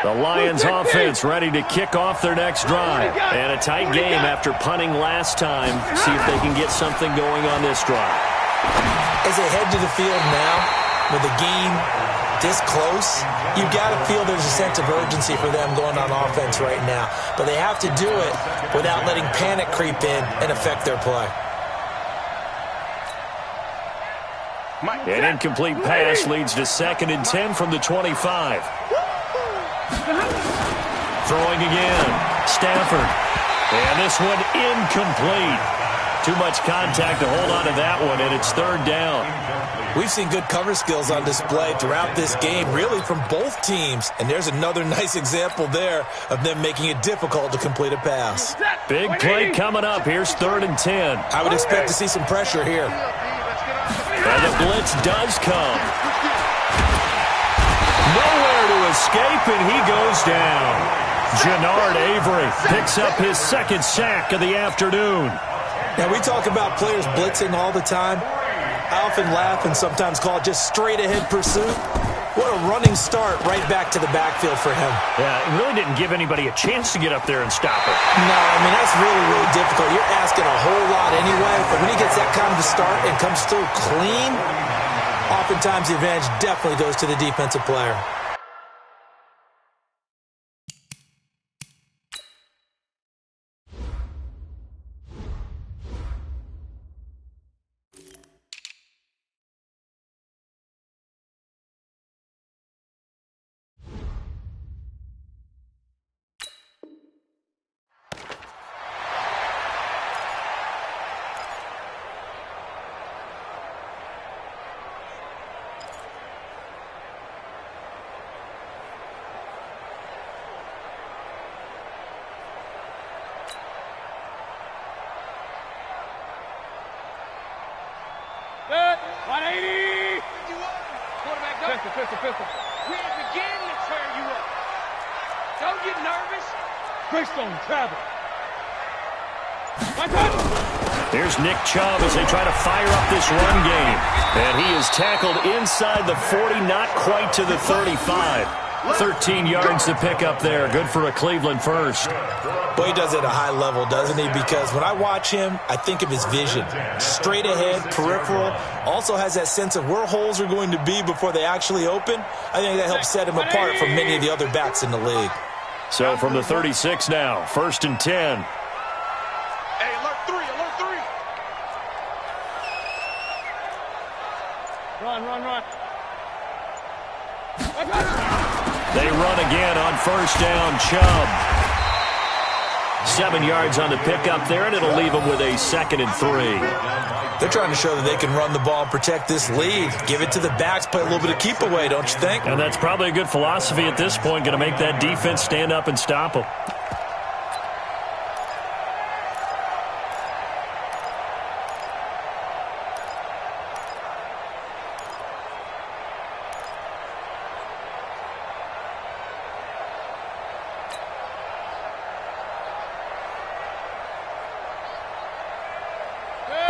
Speaker 2: The Lions offense ready to kick off their next drive. And a tight game after punting last time. See if they can get something going on this drive.
Speaker 4: As they head to the field now, with the game this close, you've got to feel there's a sense of urgency for them going on offense right now. But they have to do it without letting panic creep in and affect their play.
Speaker 2: An incomplete pass leads to 2nd and 10 from the 25. Throwing again. Stafford. And this one incomplete. Too much contact to hold on to that one, and it's 3rd down.
Speaker 4: We've seen good cover skills on display throughout this game, really from both teams. And there's another nice example there of them making it difficult to complete a pass.
Speaker 2: Big play coming up. Here's 3rd and 10.
Speaker 4: I would expect to see some pressure here.
Speaker 2: And the blitz does come. Nowhere to escape, and he goes down. Jannard Avery picks up his 2nd sack of the afternoon.
Speaker 4: Now, we talk about players blitzing all the time. I often laugh and sometimes call it just straight-ahead pursuit. What a running start right back to the backfield for him.
Speaker 2: Yeah, it really didn't give anybody a chance to get up there and stop it.
Speaker 4: No, I mean, that's really, really difficult. You're asking a whole lot anyway, but when he gets that kind of a start and comes through clean, oftentimes the advantage definitely goes to the defensive player.
Speaker 3: Pistol. We ain't beginning to tear you up. Don't get nervous. Chris on travel.
Speaker 2: Here's Nick Chubb as they try to fire up this run game. And he is tackled inside the 40, not quite to the 35. 13 yards to pick up there. Good for a Cleveland first.
Speaker 4: Boy, he does it at a high level, doesn't he? Because when I watch him, I think of his vision. Straight ahead, peripheral. Also has that sense of where holes are going to be before they actually open. I think that helps set him apart from many of the other backs in the league.
Speaker 2: So from the 36 now, 1st and 10.
Speaker 3: Hey, alert 3, alert 3. Run.
Speaker 2: They run again on 1st down. Chubb. 7 yards on the pickup there, and it'll leave them with a 2nd and 3.
Speaker 4: They're trying to show that they can run the ball and protect this lead. Give it to the backs, play a little bit of keep away, don't you think?
Speaker 2: And that's probably a good philosophy at this point, going to make that defense stand up and stop them.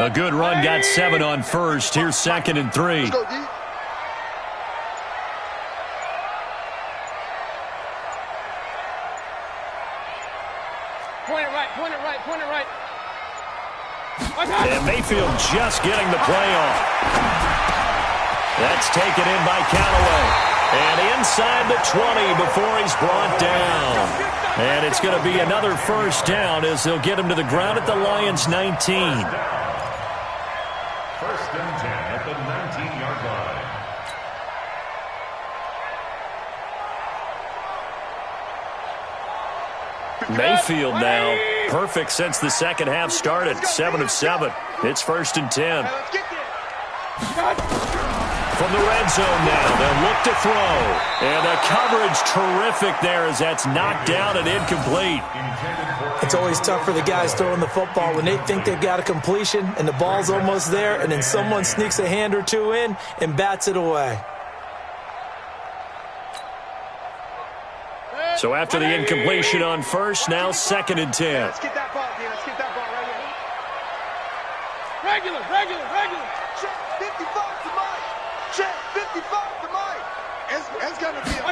Speaker 2: A good run got 7 on first. Here's 2nd and 3.
Speaker 3: Let's go, D.
Speaker 6: Point it right, point it right, point it right.
Speaker 2: And Mayfield just getting the play off. That's taken in by Callaway. And inside the 20 before he's brought down. And it's going to be another first down as they'll get him to the ground at the Lions' 19.
Speaker 5: First and 10 at the 19-yard line.
Speaker 2: Mayfield now perfect since the second half started. 7 of 7. It's 1st and 10.
Speaker 3: Let's get there.
Speaker 2: From the red zone now, they'll look to throw. And the coverage terrific there as that's knocked down and incomplete.
Speaker 4: It's always tough for the guys throwing the football when they think they've got a completion and the ball's almost there, and then someone sneaks a hand or two in and bats it away.
Speaker 2: So after the incompletion on first, now 2nd and 10.
Speaker 3: Let's get that ball, D. Let's get that ball right here.
Speaker 6: Regular.
Speaker 3: Check 55 to Mike. Check 55 to Mike. It's going to be a...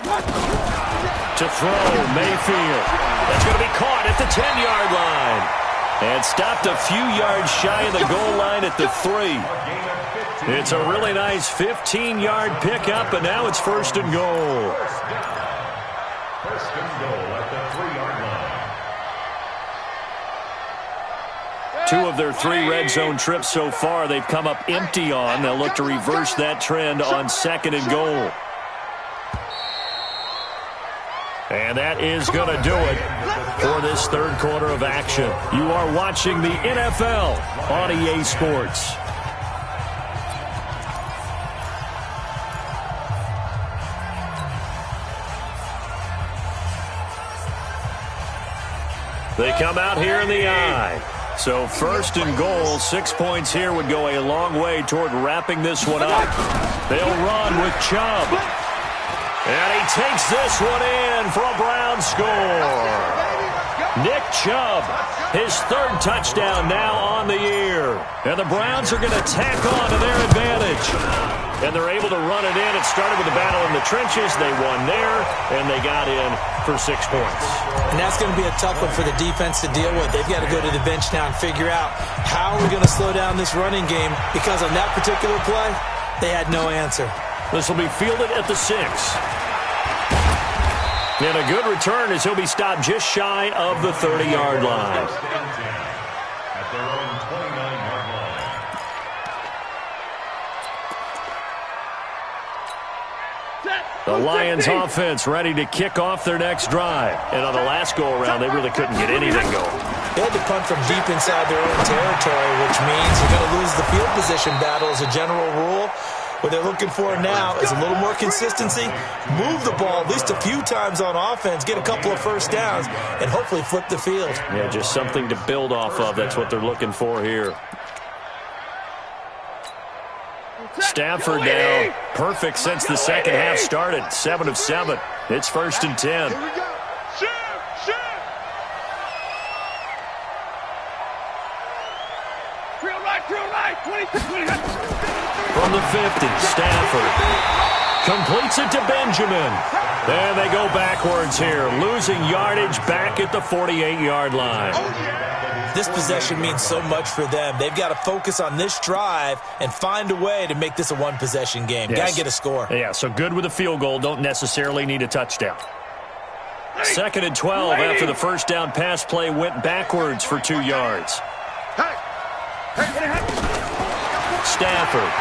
Speaker 2: To throw, Mayfield. That's going to be caught at the 10-yard line. And stopped a few yards shy of the goal line at the 3. It's a really nice 15-yard pickup, and now it's 1st and goal.
Speaker 5: First and goal at the 3-yard line.
Speaker 2: 2 of their 3 red zone trips so far they've come up empty on. They'll look to reverse that trend on 2nd and goal. And that is going to do it for this third quarter of action. You are watching the NFL on EA Sports. They come out here in the eye. So 1st and goal, 6 points here would go a long way toward wrapping this one up. They'll run with Chubb. And he takes this one in for a Brown score. Nick Chubb, his 3rd touchdown now on the year. And the Browns are going to tack on to their advantage. And they're able to run it in. It started with a battle in the trenches. They won there, and they got in for 6 points.
Speaker 4: And that's going to be a tough one for the defense to deal with. They've got to go to the bench now and figure out how we're going to slow down this running game, because on that particular play, they had no answer.
Speaker 2: This will be fielded at the 6. And a good return as he'll be stopped just shy of the 30-yard line.
Speaker 5: First and 10 at their own 29-yard line.
Speaker 2: The Lions offense ready to kick off their next drive. And on the last go-around, they really couldn't get anything going.
Speaker 4: They had to punt from deep inside their own territory, which means you're going to lose the field position battle as a general rule. What they're looking for now is a little more consistency, move the ball at least a few times on offense, get a couple of first downs, and hopefully flip the field.
Speaker 2: Yeah, just something to build off of. That's what they're looking for here. Stafford now perfect since the second half started. 7 of 7. It's 1st and 10.
Speaker 3: Here we go. Shoot!
Speaker 6: Drill right, 20.
Speaker 2: From the 50, Stafford completes it to Benjamin. And they go backwards here, losing yardage back at the 48-yard line.
Speaker 4: This possession means so much for them. They've got to focus on this drive and find a way to make this a one-possession game.
Speaker 2: Yes.
Speaker 4: Got to get a score.
Speaker 2: Yeah, so good with a field goal. Don't necessarily need a touchdown. 2nd and 12 after the first down pass play went backwards for 2 yards. Stafford.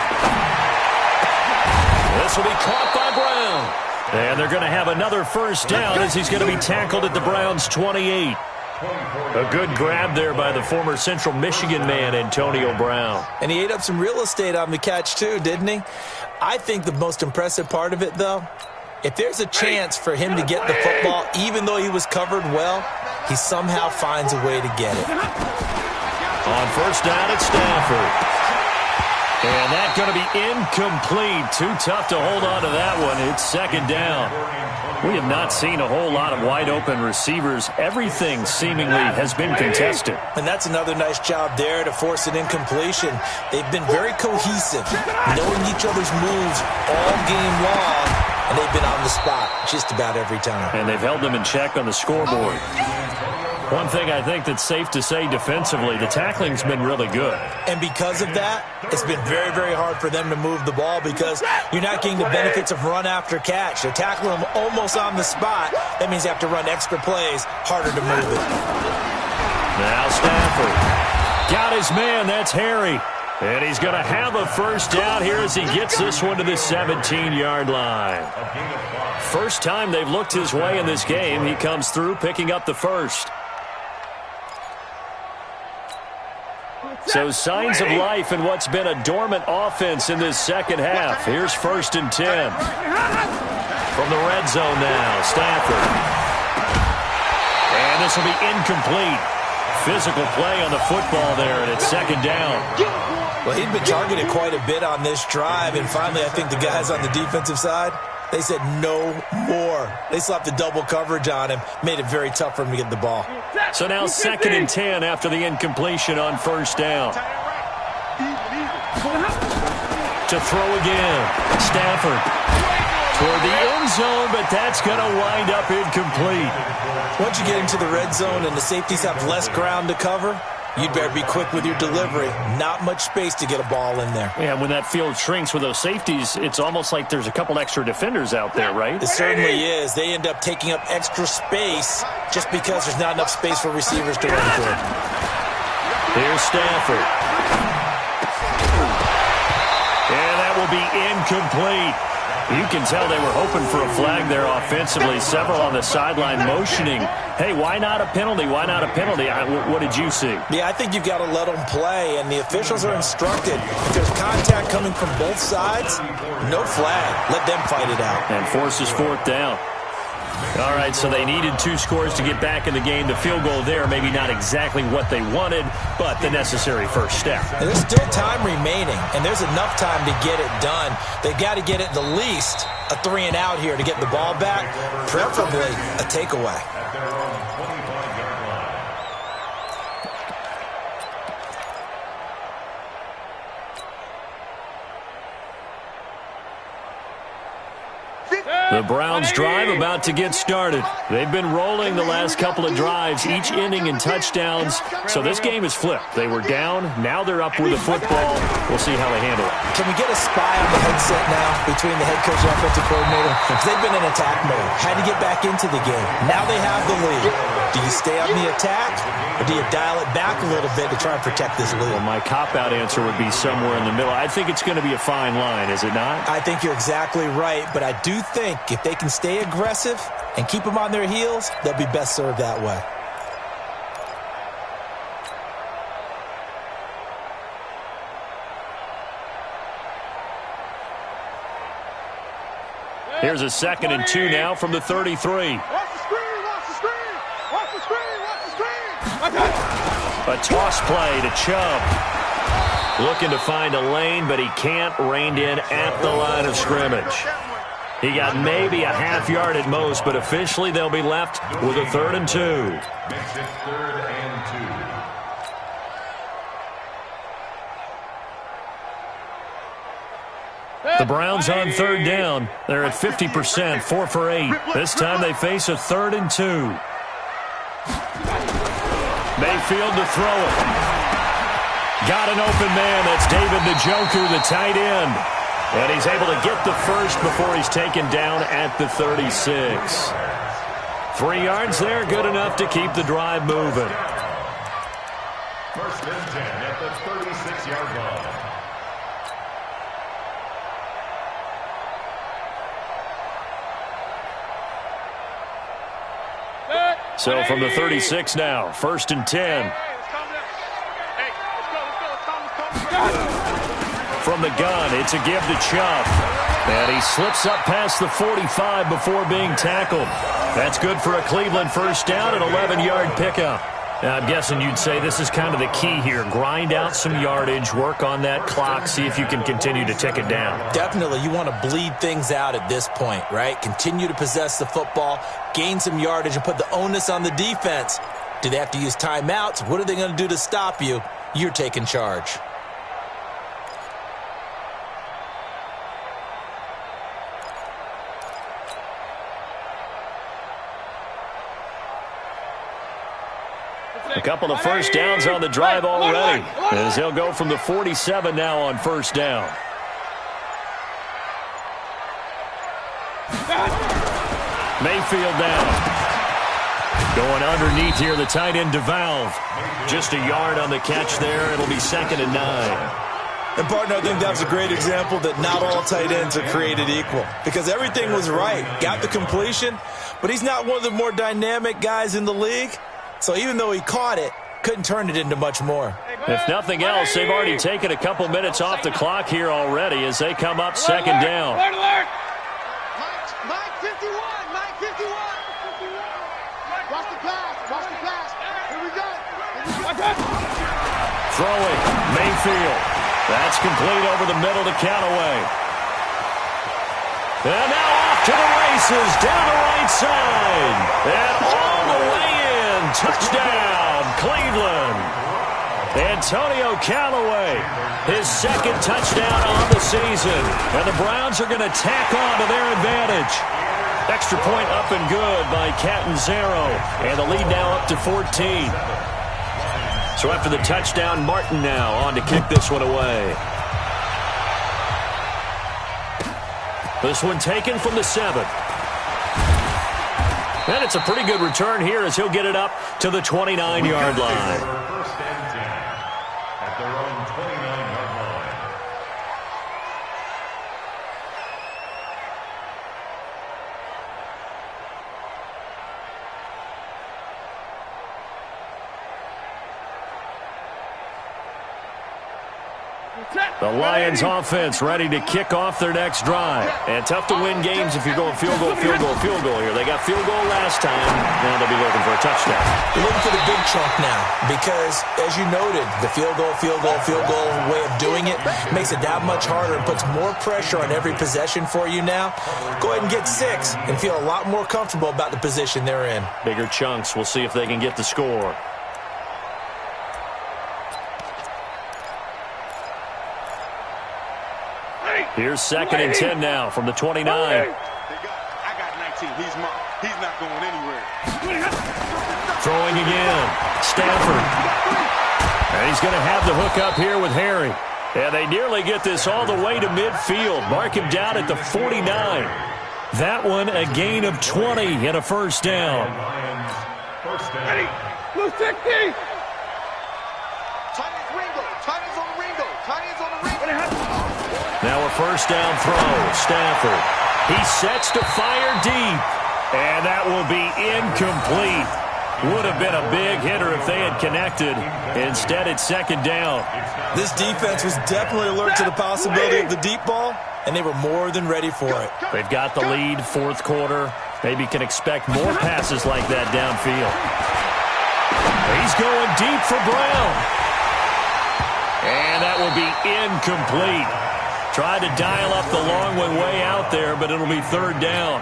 Speaker 2: This will be caught by Brown. And they're going to have another first down as he's going to be tackled at the Browns' 28. A good grab there by the former Central Michigan man, Antonio Brown.
Speaker 4: And he ate up some real estate on the catch too, didn't he? I think the most impressive part of it, though, if there's a chance for him to get the football, even though he was covered well, he somehow finds a way to get it.
Speaker 2: On first down, it's Stafford. And that's going to be incomplete. Too tough to hold on to that one. It's second down. We have not seen a whole lot of wide-open receivers. Everything seemingly has been contested.
Speaker 4: And that's another nice job there to force an incompletion. They've been very cohesive, knowing each other's moves all game long, and they've been on the spot just about every time.
Speaker 2: And they've held them in check on the scoreboard. One thing I think that's safe to say defensively, the tackling's been really good.
Speaker 4: And because of that, it's been very, very hard for them to move the ball because you're not getting the benefits of run after catch. They're tackling them almost on the spot. That means you have to run extra plays, harder to move it.
Speaker 2: Now Stafford. Got his man, that's Harry. And he's going to have a first down here as he gets this one to the 17-yard line. First time they've looked his way in this game. He comes through picking up the first. So signs of life in what's been a dormant offense in this second half. Here's 1st and 10. From the red zone now, Stafford. And this will be incomplete. Physical play on the football there, and it's second down.
Speaker 4: Well, he'd been targeted quite a bit on this drive, and finally I think the guys on the defensive side, they said no more. They slapped the double coverage on him, made it very tough for him to get the ball.
Speaker 2: So now 2nd and 10 after the incompletion on first down. To throw again. Stafford toward the end zone, but that's going to wind up incomplete.
Speaker 4: Once you get into the red zone and the safeties have less ground to cover, you'd better be quick with your delivery. Not much space to get a ball in there.
Speaker 2: Yeah, when that field shrinks with those safeties, it's almost like there's a couple extra defenders out there, right?
Speaker 4: It certainly is. They end up taking up extra space just because there's not enough space for receivers to run through.
Speaker 2: Here's Stafford. And that will be incomplete. You can tell they were hoping for a flag there offensively. Several on the sideline motioning, hey, why not a penalty? Why not a penalty? What did you see?
Speaker 4: Yeah, I think you've got to let them play, and the officials are instructed. If there's contact coming from both sides, no flag. Let them fight it out.
Speaker 2: And forces 4th down. All right, so they needed 2 scores to get back in the game. The field goal there, maybe not exactly what they wanted, but the necessary first step.
Speaker 4: And there's still time remaining, and there's enough time to get it done. They've got to get it the least a 3-and-out here to get the ball back, preferably a takeaway.
Speaker 2: The Browns drive about to get started. They've been rolling the last couple of drives, each ending in touchdowns. So this game is flipped. They were down. Now they're up with the football. We'll see how they handle it.
Speaker 4: Can we get a spy on the headset now between the head coach and offensive coordinator? Because they've been in attack mode. Had to get back into the game. Now they have the lead. Do you stay on the attack, or do you dial it back a little bit to try and protect this lead?
Speaker 2: Well, my cop-out answer would be somewhere in the middle. I think it's going to be a fine line, is it not?
Speaker 4: I think you're exactly right, but I do think if they can stay aggressive and keep them on their heels, they'll be best served that way.
Speaker 2: Here's a 2nd and 2 now from the 33.
Speaker 3: Watch the screen, watch the screen, watch the screen, watch the screen.
Speaker 2: A toss play to Chubb. Looking to find a lane, but he can't. Reined in at the line of scrimmage. He got maybe a half yard at most, but officially they'll be left with a 3rd and 2.
Speaker 5: Makes it 3rd and 2.
Speaker 2: The Browns on 3rd down. They're at 50%, 4 for 8. This time they face a 3rd and 2. Mayfield to throw it. Got an open man. That's David Njoku, the tight end. And he's able to get the first before he's taken down at the 36. 3 yards there, good enough to keep the drive moving.
Speaker 5: 1st and 10 at the 36-yard line.
Speaker 2: So from the 36 now, 1st and 10. From the gun, it's a give to Chubb. And he slips up past the 45 before being tackled. That's good for a Cleveland first down, an 11-yard pickup. Now, I'm guessing you'd say this is kind of the key here. Grind out some yardage, work on that clock, see if you can continue to tick it down.
Speaker 4: Definitely, you want to bleed things out at this point, right? Continue to possess the football, gain some yardage, and put the onus on the defense. Do they have to use timeouts? What are they going to do to stop you? You're taking charge.
Speaker 2: A couple of first downs on the drive already, as he'll go from the 47 now on first down. Mayfield down. Going underneath here, the tight end DeValve. Just a yard on the catch there. It'll be 2nd and 9.
Speaker 4: And, partner, I think that was a great example that not all tight ends are created equal, because everything was right. Got the completion, but he's not one of the more dynamic guys in the league. So even though he caught it, couldn't turn it into much more.
Speaker 2: If nothing else, they've already taken a couple minutes off the clock here already as they come up 2nd down.
Speaker 3: Mike 51, Mike 51. Watch the pass. Here we go.
Speaker 2: Throwing, Mayfield. That's complete over the middle to Callaway. And now off to the races, down the right side. And all the way in. Touchdown, Cleveland. Antonio Callaway, his 2nd touchdown on the season. And the Browns are going to tack on to their advantage. Extra point up and good by Catanzaro. And the lead now up to 14. So after the touchdown, Martin now on to kick this one away. This one taken from the 7. And it's a pretty good return here as he'll get it up to the 29-yard line.
Speaker 5: First and 10 at their own 29-yard line.
Speaker 2: The Lions offense ready to kick off their next drive. And tough to win games if you're going field goal here. They got field goal last time. Now they'll be looking for a touchdown.
Speaker 4: They're looking for the big chunk now because, as you noted, the field goal way of doing it makes it that much harder and puts more pressure on every possession for you now. Go ahead and get 6 and feel a lot more comfortable about the position they're in.
Speaker 2: Bigger chunks. We'll see if they can get the score. Here's 2nd and 10 now from the 29.
Speaker 6: I got 19. He's mine. He's not going anywhere.
Speaker 2: Throwing again. Stafford. And he's going to have the hook up here with Harry. And they nearly get this all the way to midfield. Mark him down at the 49. That one a gain of 20 and a first down.
Speaker 5: First down.
Speaker 6: Blue 60.
Speaker 3: Tiny's Ringo. Tiny's on the Ringo. Tiny's on the Ringo.
Speaker 2: Now a first down throw. Stafford. He sets to fire deep. And that will be incomplete. Would have been a big hitter if they had connected. Instead, it's 2nd down.
Speaker 4: This defense was definitely alert to the possibility of the deep ball, and they were more than ready for it.
Speaker 2: They've got the lead, 4th quarter. Maybe can expect more passes like that downfield. He's going deep for Brown. And that will be incomplete. Tried to dial up the long one way out there, but it'll be 3rd down.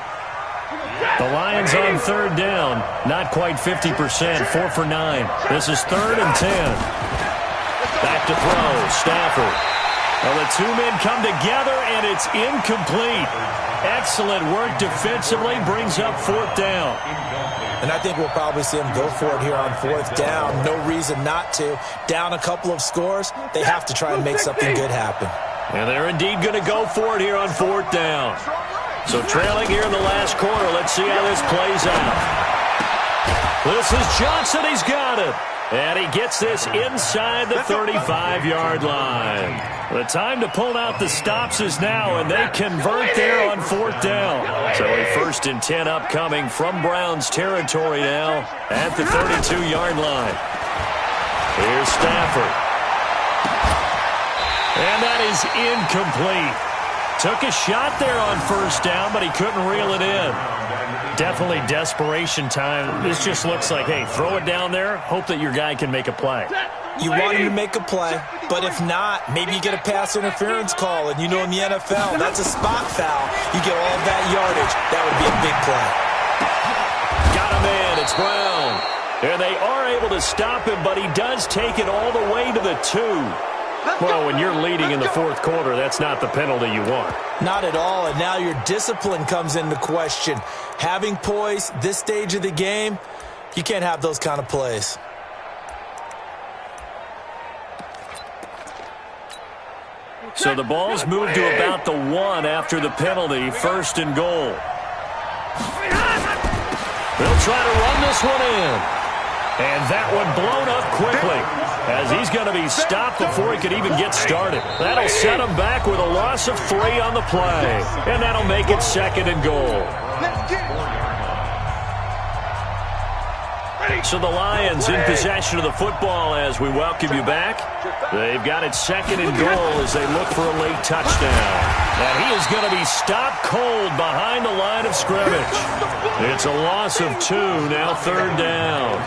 Speaker 2: The Lions on 3rd down. Not quite 50%. 4 for 9. This is 3rd and 10. Back to throw. Stafford. Well, the 2 men come together, and it's incomplete. Excellent work defensively. Brings up 4th down.
Speaker 4: And I think we'll probably see them go for it here on 4th down. No reason not to. Down a couple of scores, they have to try and make something good happen.
Speaker 2: And they're indeed going to go for it here on 4th down. So trailing here in the last quarter. Let's see how this plays out. This is Johnson. He's got it. And he gets this inside the 35-yard line. The time to pull out the stops is now, and they convert there on 4th down. So a 1st and 10 upcoming from Browns territory now at the 32-yard line. Here's Stafford. And that is incomplete. Took a shot there on first down, but he couldn't reel it in. Definitely desperation time. This just looks like, hey, throw it down there, hope that your guy can make a play.
Speaker 4: You want him to make a play, but if not, maybe you get a pass interference call, and you know in the NFL, that's a spot foul. You get all that yardage. That would be a big play.
Speaker 2: Got him in. It's Brown. And they are able to stop him, but he does take it all the way to the 2. Well, when you're leading in the fourth quarter, that's not the penalty you want.
Speaker 4: Not at all, and now your discipline comes into question. Having poise this stage of the game, you can't have those kind of plays.
Speaker 2: So the ball's moved to about the 1 after the penalty, 1st and goal. They'll try to run this one in. And that one blown up quickly as he's going to be stopped before he could even get started. That'll set him back with a loss of 3 on the play. And that'll make it 2nd and goal. So the Lions in possession of the football as we welcome you back. They've got it 2nd and goal as they look for a late touchdown. And he is going to be stopped cold behind the line of scrimmage. It's a loss of 2, now 3rd down.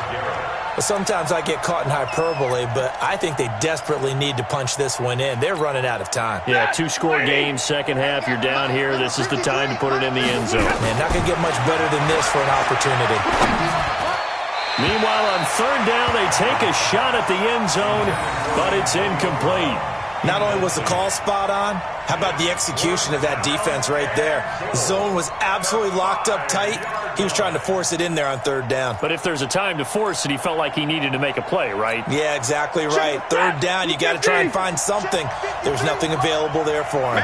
Speaker 4: Well, sometimes I get caught in hyperbole, but I think they desperately need to punch this one in. They're running out of time.
Speaker 2: Yeah, 2-score game, second half. You're down here. This is the time to put it in the end zone.
Speaker 4: Man, not going to get much better than this for an opportunity.
Speaker 2: Meanwhile, on 3rd down, they take a shot at the end zone, but it's incomplete.
Speaker 4: Not only was the call spot on, how about the execution of that defense right there? The zone was absolutely locked up tight. He was trying to force it in there on 3rd down.
Speaker 2: But if there's a time to force it, he felt like he needed to make a play, right?
Speaker 4: Yeah, exactly right. 3rd down, you got to try and find something. There's nothing available there for him.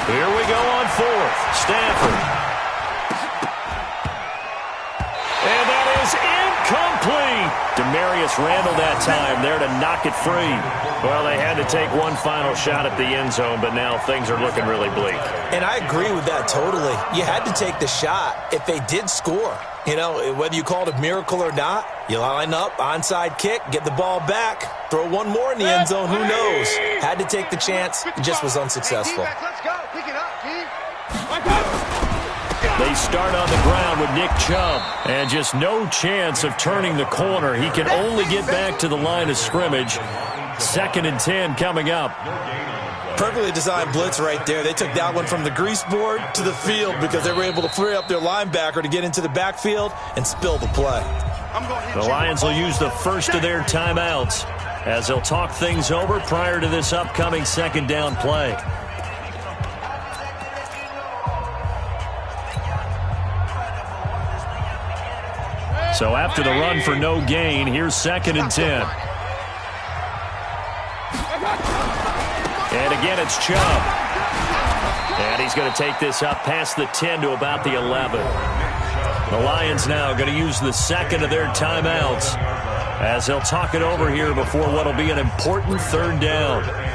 Speaker 2: Here we go on 4th. Stafford. And that is incomplete. Demarius Randall that time there to knock it free. Well, they had to take one final shot at the end zone, but now things are looking really bleak.
Speaker 4: And I agree with that totally. You had to take the shot if they did score. You know, whether you call it a miracle or not, you line up, onside kick, get the ball back, throw one more in the end zone, who knows? Had to take the chance, it just was unsuccessful.
Speaker 3: Let's go. Pick it up, G.
Speaker 2: They start on the ground with Nick Chubb. And just no chance of turning the corner. He can only get back to the line of scrimmage. 2nd and 10 coming up.
Speaker 4: Perfectly designed blitz right there. They took that one from the grease board to the field because they were able to free up their linebacker to get into the backfield and spill the play.
Speaker 2: The Lions will use the first of their timeouts as they'll talk things over prior to this upcoming 2nd down play. So after the run for no gain, here's 2nd and 10. And again, it's Chubb. And he's going to take this up past the 10 to about the 11. The Lions now going to use the 2nd of their timeouts as they'll talk it over here before what will be an important 3rd down.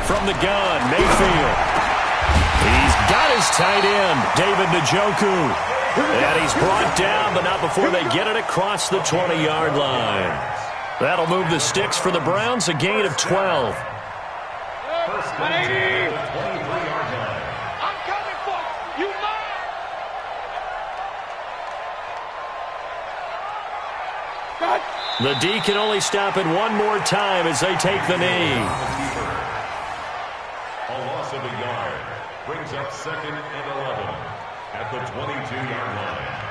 Speaker 2: From the gun, Mayfield. He's got his tight end, David Njoku. And he's brought down, but not before they get it across the 20-yard line. That'll move the sticks for the Browns, a gain of 12. The D can only stop it one more time as they take the knee.
Speaker 5: A loss of a yard brings up 2nd and 11 at the 22-yard line.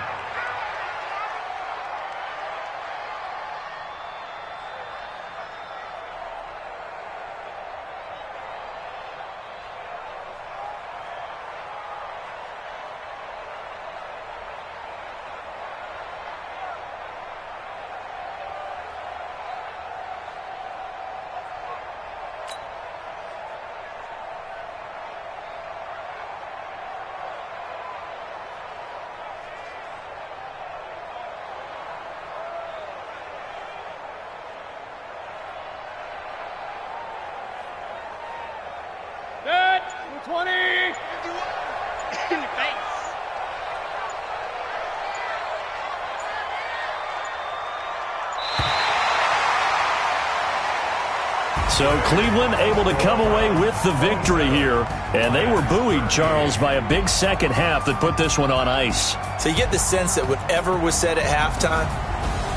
Speaker 2: So Cleveland able to come away with the victory here. And they were buoyed, Charles, by a big second half that put this one on ice.
Speaker 4: So you get the sense that whatever was said at halftime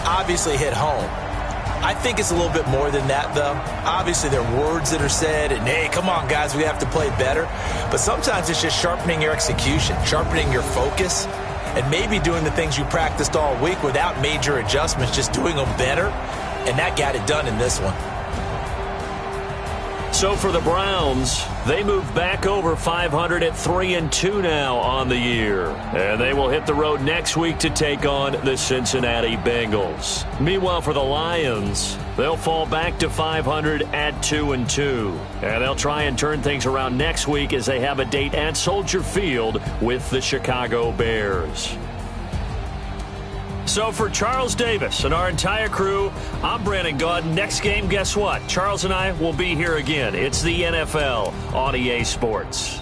Speaker 4: obviously hit home. I think it's a little bit more than that, though. Obviously, there are words that are said, and, hey, come on, guys, we have to play better. But sometimes it's just sharpening your execution, sharpening your focus, and maybe doing the things you practiced all week without major adjustments, just doing them better, and that got it done in this one.
Speaker 2: So for the Browns, they move back over 500 at 3-2 now on the year. And they will hit the road next week to take on the Cincinnati Bengals. Meanwhile, for the Lions, they'll fall back to 500 at 2-2. And they'll try and turn things around next week as they have a date at Soldier Field with the Chicago Bears. So for Charles Davis and our entire crew, I'm Brandon Gaud. Next game, guess what? Charles and I will be here again. It's the NFL on EA Sports.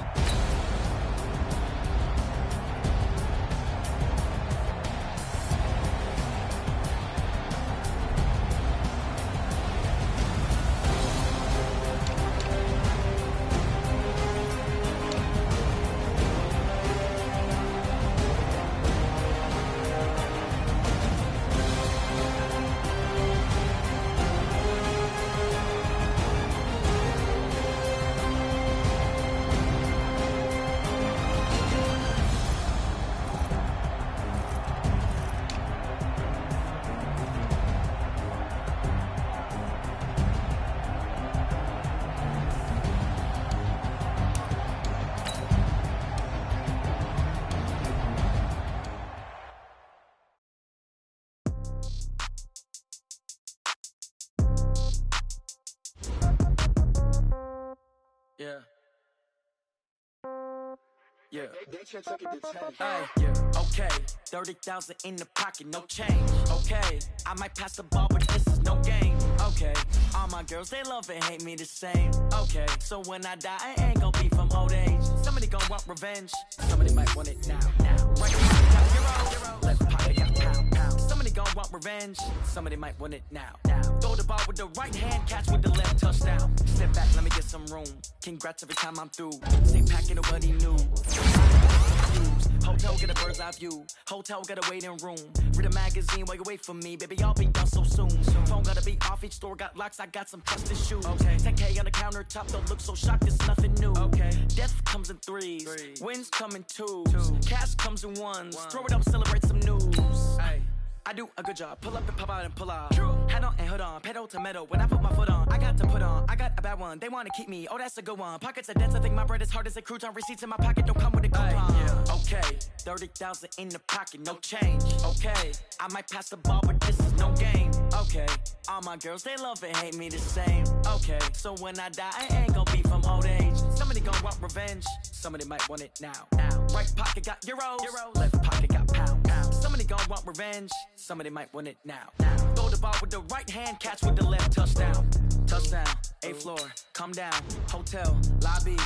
Speaker 7: Yeah. Okay. 30,000 in the pocket, no change. Okay. I might pass the ball, but this is no game. Okay. All my girls, they love and hate me the same. Okay. So when I die, I ain't gonna be from old age. Somebody gonna want revenge. Somebody might want it now. Right pocket got euro. Left pocket got pound. Somebody gonna want revenge. Somebody might want it now. Throw the ball with the right hand, catch with the left, touchdown. Step back, let me get some room. Congrats every time I'm through. Same packet, nobody knew. Hotel get a bird's eye view. Hotel got a waiting room. Read a magazine while you wait for me. Baby, I'll be done so soon. Phone gotta be off, each store got locks. I got some trusted shoes. Okay. 10K on the countertop, don't look so shocked, it's nothing new. Okay. Death comes in threes. Wins come in twos. Cash comes in ones. Throw it up, celebrate some news. Hey. I do a good job. Pull up and pop out and pull off. Head on and hood on. Pedal to metal. When I put my foot on, I got to put on. I got a bad one. They want to keep me. Oh, that's a good one. Pockets are dense. I think my bread is hard as a crouton. Receipts in my pocket don't come with a coupon. Okay. 30,000 in the pocket. No change. Okay. I might pass the ball, but this is no game. Okay. All my girls, they love and hate me the same. Okay. So when I die, I ain't gonna be from old age. Somebody gonna want revenge. Somebody might want it now. Right pocket got euros. Left pocket got pound. Somebody gonna want revenge. Somebody might want it now. Throw the ball with the right hand, catch with the left, touchdown. Touchdown, 8th floor, come down, hotel, lobby.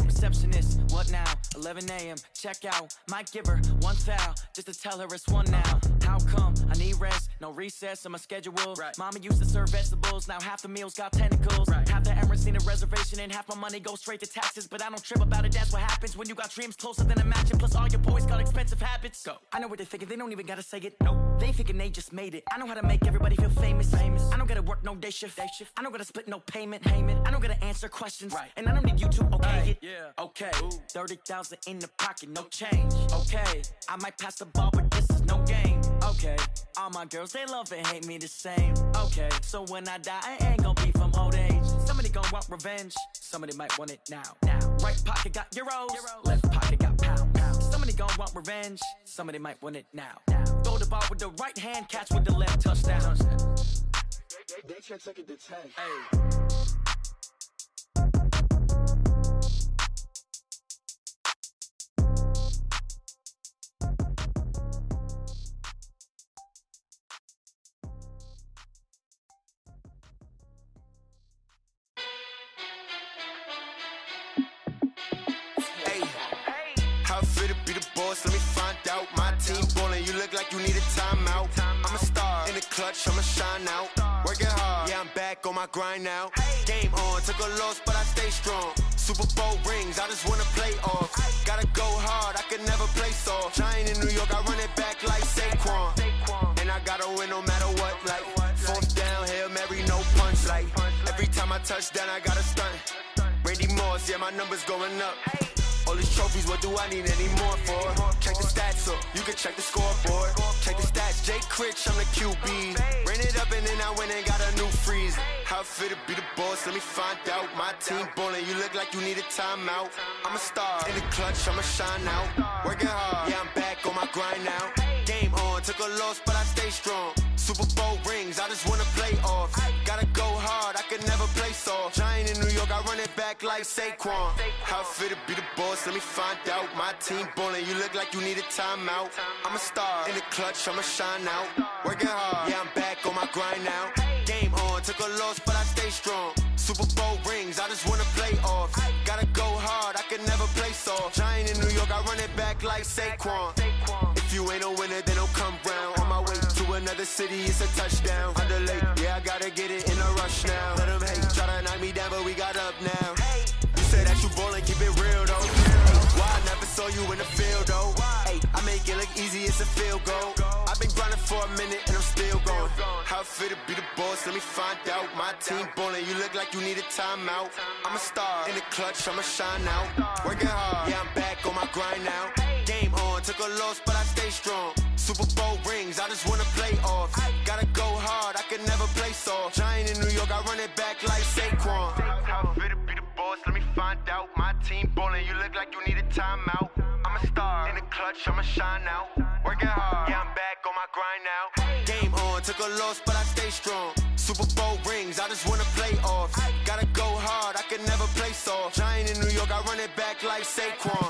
Speaker 7: Receptionist, what now? 11 a.m., check out. Might give her one foul, just to tell her it's one now. How come? I need rest, no recess in my schedule. Right. Mama used to serve vegetables, now half the meals got tentacles. Right. Half the Emirates need a reservation and half my money goes straight to taxes. But I don't trip about it, that's what happens when you got dreams closer than a mansion. Plus all your boys got expensive habits. Go. I know what they're thinking, they don't even gotta say it. Nope. They thinking they just made it. I know how to make everybody feel famous. I don't gotta work no day shift. I don't gotta split no payment. I don't gotta answer questions. Right. And I don't need you to okay it. Yeah. Okay. 30,000 in the pocket, no change. Okay. I might pass the ball, but this is no game. Okay. All my girls, they love and hate me the same. Okay. So when I die, I ain't gonna be from old age. Somebody gonna want revenge. Somebody might want it now. Right pocket got euros. Left pocket got pound. Somebody gonna want revenge. Somebody might want it now. Throw the ball with the right hand, catch with the left, touchdown.
Speaker 3: They can't take it to 10.
Speaker 7: Hey.
Speaker 8: Let me find out. My team ballin', you look like you need a timeout. I'm a star in the clutch, I'ma shine out.
Speaker 6: working hard. Yeah, I'm back on my grind now. Game on, took a loss, but I stay strong. Super Bowl rings, I just wanna play off. Gotta go hard, I can never play soft. Giant in New York, I run it back like Saquon. And I gotta win no matter what, like fourth down, Hail Mary, no punch. Like every time I touch down, I gotta stunt. Randy Moss, yeah, my numbers going up. All these trophies, what do I need any more for? Check the stats up, you can check the scoreboard. Check the stats, Jay Critch, I'm the QB. Ran it up and then I went and got a new freeze. How it feel to be the boss, let me find out. My team ballin', you look like you need a timeout. I'm a star, in the clutch, I'ma shine out. Working hard, yeah, I'm back on my grind now. Game on, took a loss, but I stay strong. Super Bowl rings, I just wanna play off. Gotta go hard, I can never play soft. Giant in New York, I run it back like Saquon. How it feel to be the boss, let me find out. My team ballin', you look like you need a timeout. I'm a star, in the clutch, I'ma shine out. Working hard, yeah, I'm back on my grind now. Game on, took a loss, but I stay strong. Super Bowl rings, I just wanna play off. Gotta go hard, I can never play soft. Giant in New York, I run it back like Saquon. If you ain't a winner, then don't come round. On my way to another city, it's a touchdown. Underlay, yeah, I gotta get it in a rush now. Let them hate, try to knock me down, but we got up now. You say that you ballin', keep it real though. Why I never saw you in the field though? Hey, I make it look easy, it's a field goal. I've been grinding for a minute and I'm still going. How it feel to be the boss, let me find out. My team ballin', you look like you need a timeout. I'm a star, in the clutch, I'ma shine out. Working hard, yeah, I'm back on my grind now. Game on, took a loss, but I stay strong. Super Bowl rings, I just wanna play off. Gotta go hard, I can never play soft. Giant in New York, I run it back like Saquon. How it feel to be the boss, let me find out. My team ballin', you look like you need a timeout. I'm a star, in the clutch, I'ma shine out. Working hard, yeah, I'm back on my grind now. Game on, took a loss, but I stay strong. Super Bowl rings, I just wanna play off. Gotta go hard, I can never play soft. Giant in New York, I run it back like Saquon.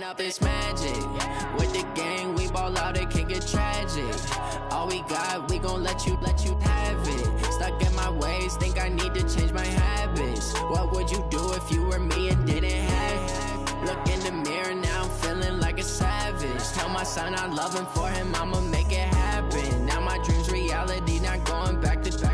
Speaker 8: Up this magic. With the gang, we ball out, it can get tragic. All we got, we gon' let you have it. Stuck in my ways, think I need to change my habits. What would you do if you were me and didn't have it? Look in the mirror, now I'm feeling like a savage. Tell my son I love him, for him I'ma make it happen. Now my dream's reality, not going back to.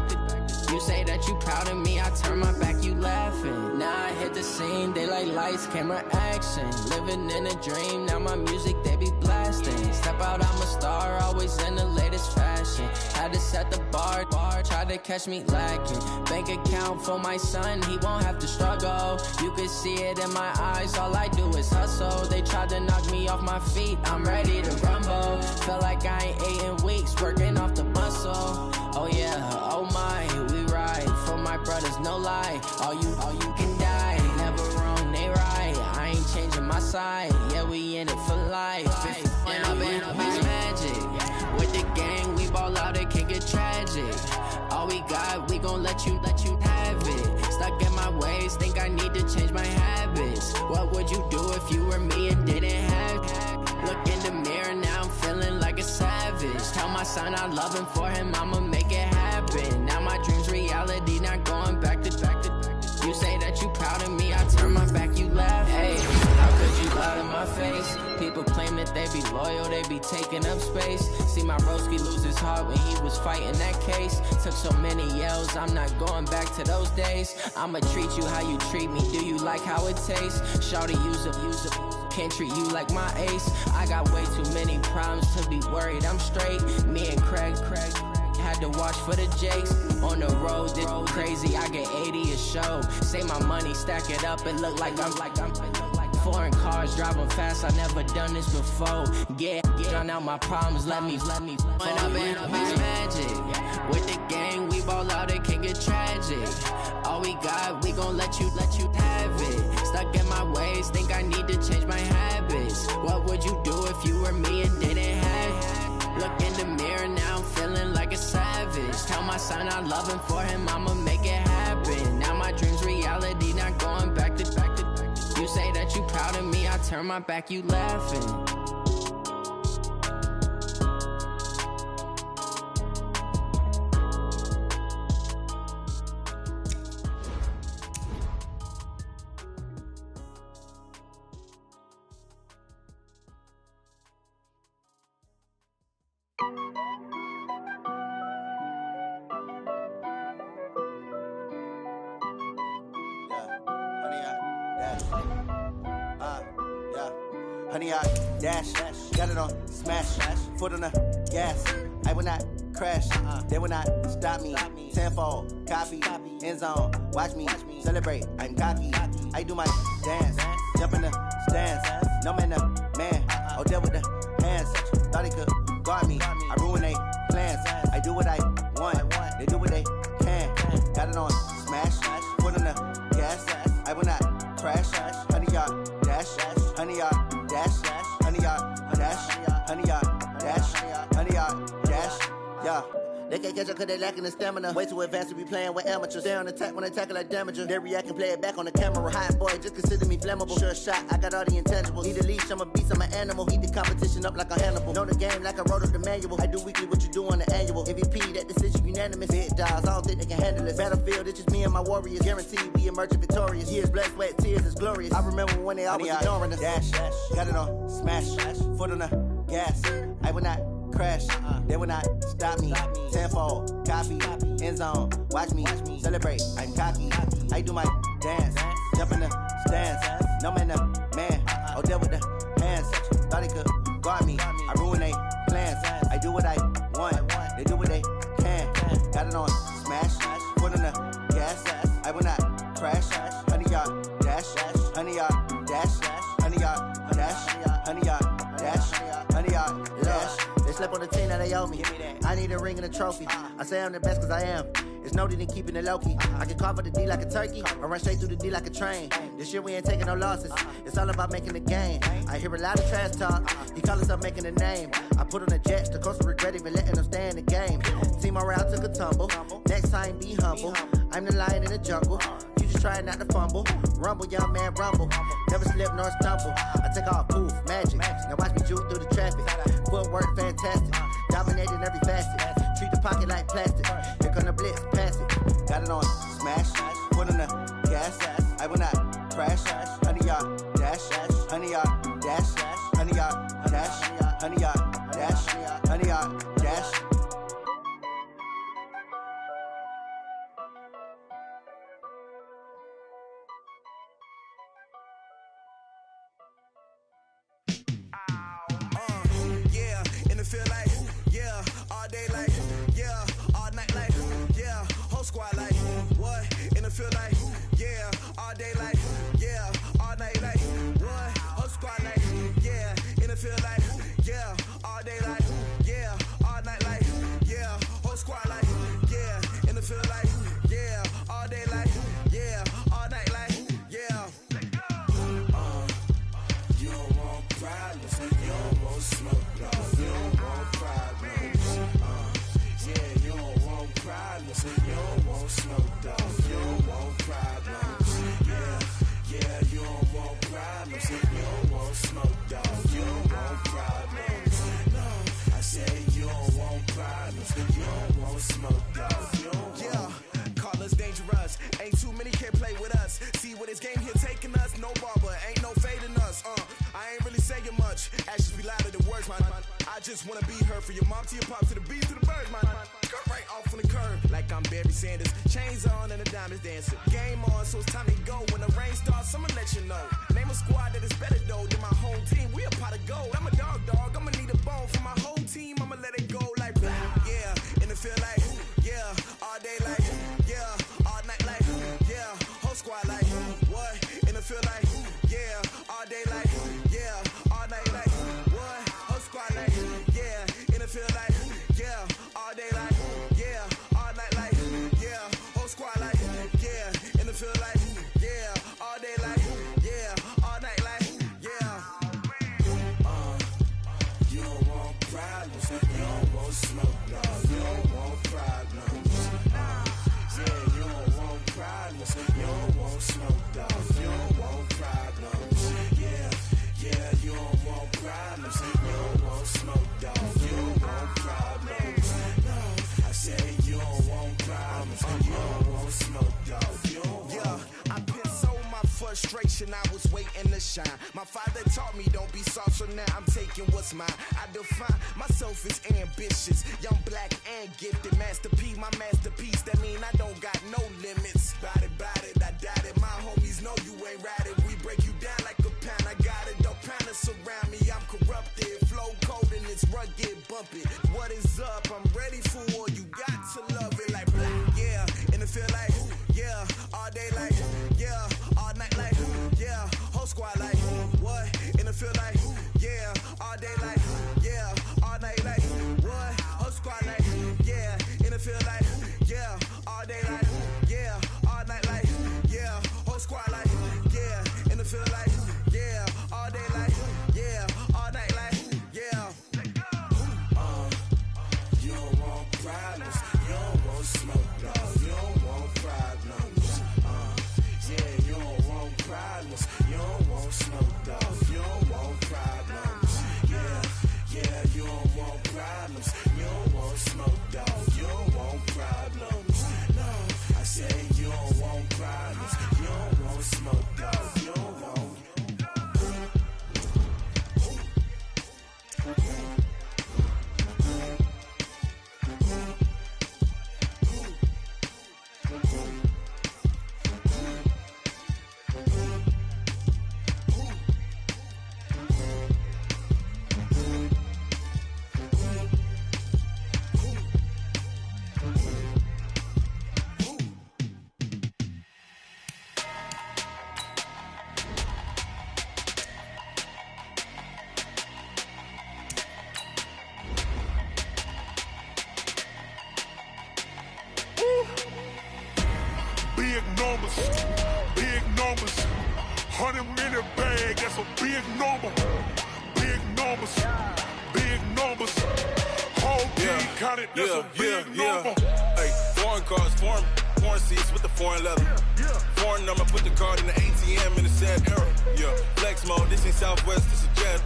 Speaker 8: You say that you proud of me, I turn my back, you laughing. Now I hit the scene, they like lights, camera, action. Living in a dream, now my music, they be blasting. Step out, I'm a star, always in the latest fashion. Had to set the bar, try to catch me lacking. Bank account for my son, he won't have to struggle. You can see it in my eyes, all I do is hustle. They tried to knock me off my feet, I'm ready to rumble. Feel like I ain't ate in weeks, working off the muscle. Oh yeah, oh my, we ride for my brothers, no lie. All you can die, never wrong, they right. I ain't changing my side, yeah, we in it for life. And I've been up this magic. With the gang, we ball out, it can get tragic. All we got, we gon' let you have it. Stuck in my ways, think I need to change my habits. What would you do if you were me and didn't have it? Look in the mirror, now I'm feeling like a savage. Tell my son I love him, for him I'ma make it happen. Now my dream's reality, not going back to. You say that you proud of me, I turn my back, you laugh. Hey, how could you lie to my face? People claim that they be loyal, they be taking up space. See my broski lose his heart when he was fighting that case. Took so many yells, I'm not going back to those days. I'ma treat you how you treat me, do you like how it tastes? Shawty, use a can't treat you like my ace. I got way too many problems to be worried, I'm straight. Me and Craig had to watch for the Jakes. On the road, this crazy, I get 80 a show. Say my money, stack it up, it look like I'm foreign cars, driving fast, I never done this before. Yeah, drown out my problems, let me When I've been up this magic. With the gang, we ball out, it can get tragic. All we got, we gon' let you have it. Stuck in my ways, think I need to change my habits. What would you do if you were me and didn't have it? Look in the mirror, now I'm feeling like a savage. lavish. Tell my son I love him, for him I'ma make it happen. Now my dream's reality, not going back to. You say that you proud of me, I turn my back, you laughing.
Speaker 9: Honey, I dash, got it on smash, foot on the gas. I will not crash, they will not stop me. Tenfold, copy, end zone, watch me celebrate. I'm cocky, I do my dance, jump in the stands. No man, man, oh deal with the hands. Thought he could guard me, I ruin they plans. I do what I want, they do what they can. Got it on smash, foot on the gas. I will not crash, honey, y'all dash, honey, y'all dash, honey, y'all dash, honey, y'all dash, honey, y'all dash, yeah. They can't catch up cause they lacking the stamina. Way too advanced to be playing with amateurs. Stay on attack when they tackle like damager. They react and play it back on the camera. Hot boy, just consider me flammable. Sure shot, I got all the intangibles. Need a leash, I'm a beast, I'm an animal. Eat the competition up like a Hannibal. Know the game like I wrote up the manual. I do weekly what you do on the annual. MVP, that decision unanimous. Big dogs, I don't think they can handle it. Battlefield, it's just me and my warriors. Guaranteed we emerge victorious. Years, blood, sweat, tears, it's glorious. I remember when they always ignoring us. Dash, got it on smash, foot on the gas. I will not crash, they will not stop me. Tenfold, copy, end zone, watch me celebrate. I'm cocky, I do my dance, jump in the stands. No man, man, oh deal with the hands. Thought he could guard me, I ruin they plans. I do what I want, they do what they can. Got it on smash, foot on the gas. I will not crash, honey, y'all dash, honey, y'all dash, honey, y'all dash, honey, y'all dash, honey, y'all dash. They slept on the team that they owe me. I need a ring and a trophy. I say I'm the best cause I am. It's no need in keeping it low-key. I can carve up the D like a turkey or run straight through the D like a train. This year we ain't taking no losses. It's all about making the game. I hear a lot of trash talk. He call himself making a name. I put on the Jets. The coach will regret even letting them stay in the game. Team morale took a tumble. Next time be humble. I'm the lion in the jungle. You just try not to fumble. Rumble, young man, rumble. Never slip nor stumble. I take off, poof, magic. Now watch me juke through the traffic. Footwork fantastic. Dominating every facet. Treat the pocket like plastic. Here come the blitz, pass it. Got it on smash. Foot on the gas. I will not crash. Honey, y'all dash. Honey, y'all dash. Honey, y'all dash. Honey, y'all dash. Honey, y'all dash.
Speaker 6: Feel like, yeah, all day like, yeah, all night like, yeah, whole squad like, what, in the field like, yeah, all day like, yeah, all night like, what, whole squad like, yeah, in the field like, yeah, all day like, yeah, all night like, yeah, whole squad like, yeah, in the field like, yeah, all day like, yeah, all night like, yeah.
Speaker 1: You don't want problems, you don't want smoke, dog. You don't want problems. Yeah, you don't want problems, you don't want smoke, dog. You don't want problems. Yeah, you don't want problems, you don't want smoke, dog. You don't want problems. No, I said you don't want problems, you don't want smoke, dog. You don't want.
Speaker 6: Yeah, call us dangerous. Ain't too many can play with us. See where this game here taking us. No barber, ain't no fading us. I ain't really saying much. Actions be louder than words, man. I just wanna be heard from your mom to your pop to the beat to the birds, man. Skirt right off on the curb, like I'm Barry Sanders. Chains on and the diamonds dancing. Game on, so it's time to go. When the rain starts, I'ma let you know. Name a squad that is better though than my home team. We a pot of gold. I'm a dog. I'ma need a bone for my whole team. I'ma let it go like, yeah. In the field like, yeah. All day like, yeah. All night like, yeah. Whole squad like, what? In the field like, yeah. All day like, yeah. All night like, what? Whole squad like, yeah. In the field like, yeah. All day like, yeah. All night like, yeah. Whole squad like, yeah. In the field like, yeah. All day like, yeah. All night like, yeah.
Speaker 1: You don't want problems, you don't want smoke, dog. You don't want problems. generation, I was waiting to shine. My father taught me don't be soft, so now I'm taking what's mine. I define myself as ambitious, young, black, and gifted. Master P, my masterpiece, that mean I don't got no limits. Bout it, I doubt it. My homies know you ain't ratted. We break you down like a pound. I got it, don't pound us around me. I'm corrupted, flow cold and it's rugged, bumpy. What is up? I'm ready for war. You got to love it like black, yeah. And it feel like, yeah. All day like, yeah. All night like, yeah. Whole squad like, what? And it feel like, yeah. All day like, yeah. All night like, what? Whole squad like, yeah. And it feel like, yeah. All day like, yeah. All night like, yeah. Whole squad like, yeah. And it feel like, yeah. All day like, yeah. All night like, yeah. You don't want problems. You don't want smoke, dog. You don't want problems. Yeah, you don't want problems. You don't want smoke, dog. You don't want problems. Yeah, you don't want problems. You don't want smoke, dog. You don't want problems. No, I say you don't want problems. You don't want smoke, dog. You don't want.
Speaker 10: Big numbers, 100-minute bag, that's a big number. Big numbers, whole team counted, that's a big number.
Speaker 11: Hey, foreign cars, foreign seats with the foreign leather. Foreign number, put the card in the ATM in the sad era. Yeah, flex mode, this ain't Southwest, this is Jet.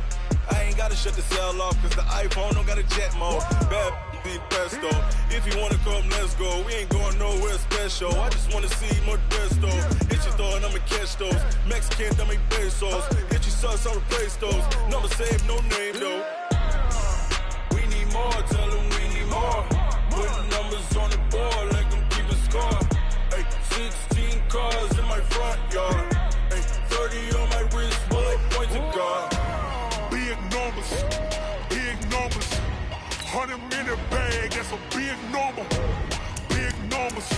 Speaker 11: I ain't gotta shut the cell off, cause the iPhone don't got a jet mode. Bad beat pesto. If you wanna come, let's go. We ain't going nowhere special. I just wanna see more Modesto. Hit your throw and I'ma catch those. Mexican, dummy pesos. Hit your sus, I'll replace those. Number saved, no name though. We need more, tell them we need more. Putting numbers on the board, like them keeping score. Hey, 16 cars in my front yard. Hey, 30 on my wrist, bullet point to God.
Speaker 10: Big numbers, 100-minute bag, that's a big number. Big numbers,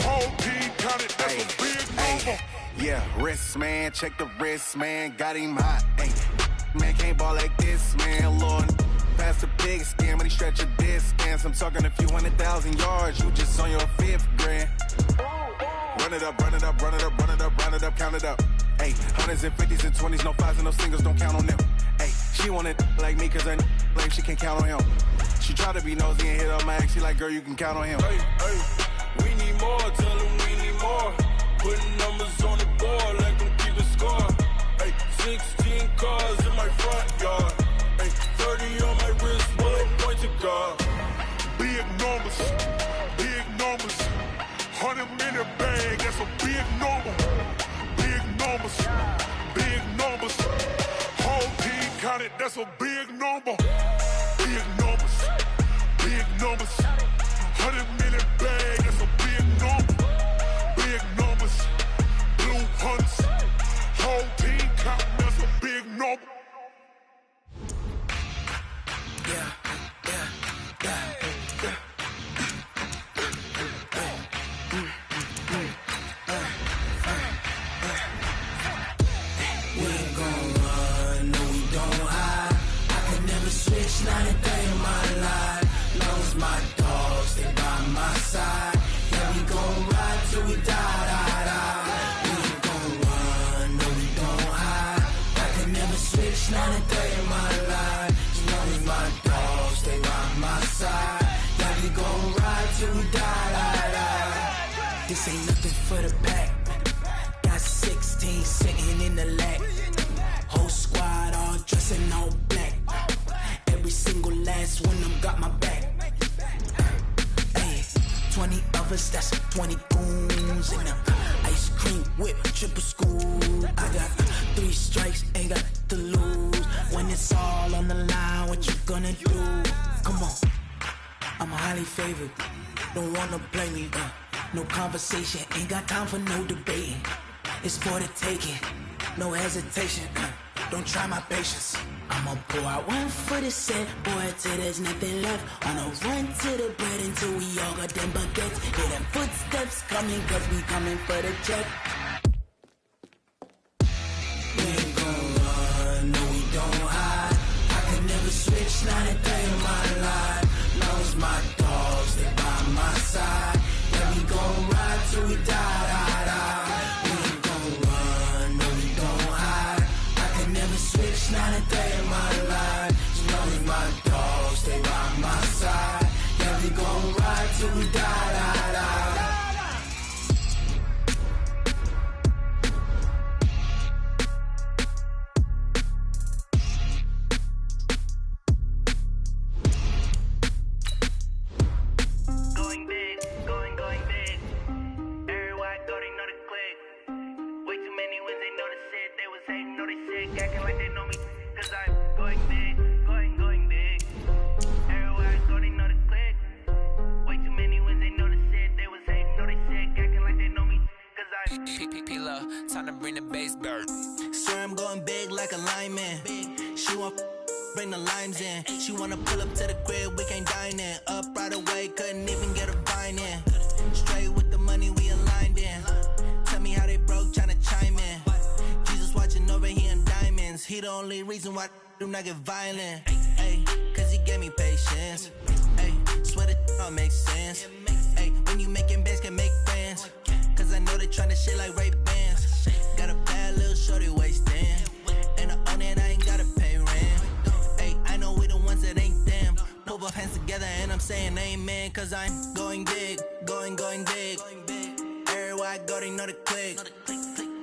Speaker 10: whole team counted, that's a big number.
Speaker 12: Yeah, wrist man, check the wrist man, got him hot. Ay, man can't ball like this, man. Lord, pass the big scam, but he stretch a distance. I'm talking a few 100,000 yards, you just on your 5th grand. Run it up, count it up. Ay, 100s and 50s and 20s, no 5s and no singles, don't count on them. Ay, she want it like me, cause I like she can count on him. She try to be nosy and hit up my ex, she like, girl, you can count on him.
Speaker 11: Hey, we need more, tell them we need more. Putting numbers on the board, like them keeping score. Hey, 16 cars in my front yard. Hey, 30 on my wrist, bullet point to God.
Speaker 10: Big numbers, 100-minute bag, that's a big number. Big numbers, whole team counted, that's a big number. Big numbers, 100-minute bag, that's a big number. Big numbers, blue hunts, whole team counting, that's a big number.
Speaker 1: Yeah. We ain't gon' run, no we don't hide. I could never switch, not a day in my life. Long as my dogs stay by my side. Yeah, we gon' ride till we die. We ain't gon' run, no we don't hide. I could never switch, not a day in my life. As long as my dogs stay by my side. Yeah, we gon' ride till we die. This ain't nothing for the back. Got 16 sitting in the lap. Whole squad all dressed in all black. Every single last one of them got my back. Hey, 20 of us, that's 20 goons in the ice cream.
Speaker 13: cream whip, triple scoop. I got 3 strikes, ain't got to lose. When it's all on the line, what you gonna do? Come on, I'm highly favored. Don't wanna play me, no conversation, ain't got time for no debating. It's for the taking, no hesitation. Don't try my patience. I'ma pour out one for the set, boy, till there's nothing left. On a run to the bread until we all got them baguettes. Hear them footsteps coming, cause we coming for the check. We ain't gon' run, no we don't hide. I can never switch, not a day in my life. Long as my dogs, they by my side. Yeah, we gon' ride till we die, die, die. We ain't gon' run, no we don't hide. I can never switch, not a day in my life. As long as my dogs, they by my side. Yeah, we gon' ride till we die, die, die. Time to bring the bass bird. Swear I'm going big like a lineman. She want bring the limes in. She wanna pull up to the crib, we can't dine in. Up right away, couldn't even get a vine in. Straight with the money we aligned in. Tell me how they broke, tryna chime in. Jesus watching over here in diamonds. He the only reason why I do not get violent. Ay, cause he gave me patience. Ay, swear that all makes sense. Ay, when you making bands can make friends. Cause I know they tryna shit like Ray Bans. Got a bad little shorty wasting. And I own it, I ain't gotta pay rent. Ay, I know we the ones that ain't them. Put both hands together and I'm saying amen. Cause I'm going big, going big. Everywhere I go, they know the click.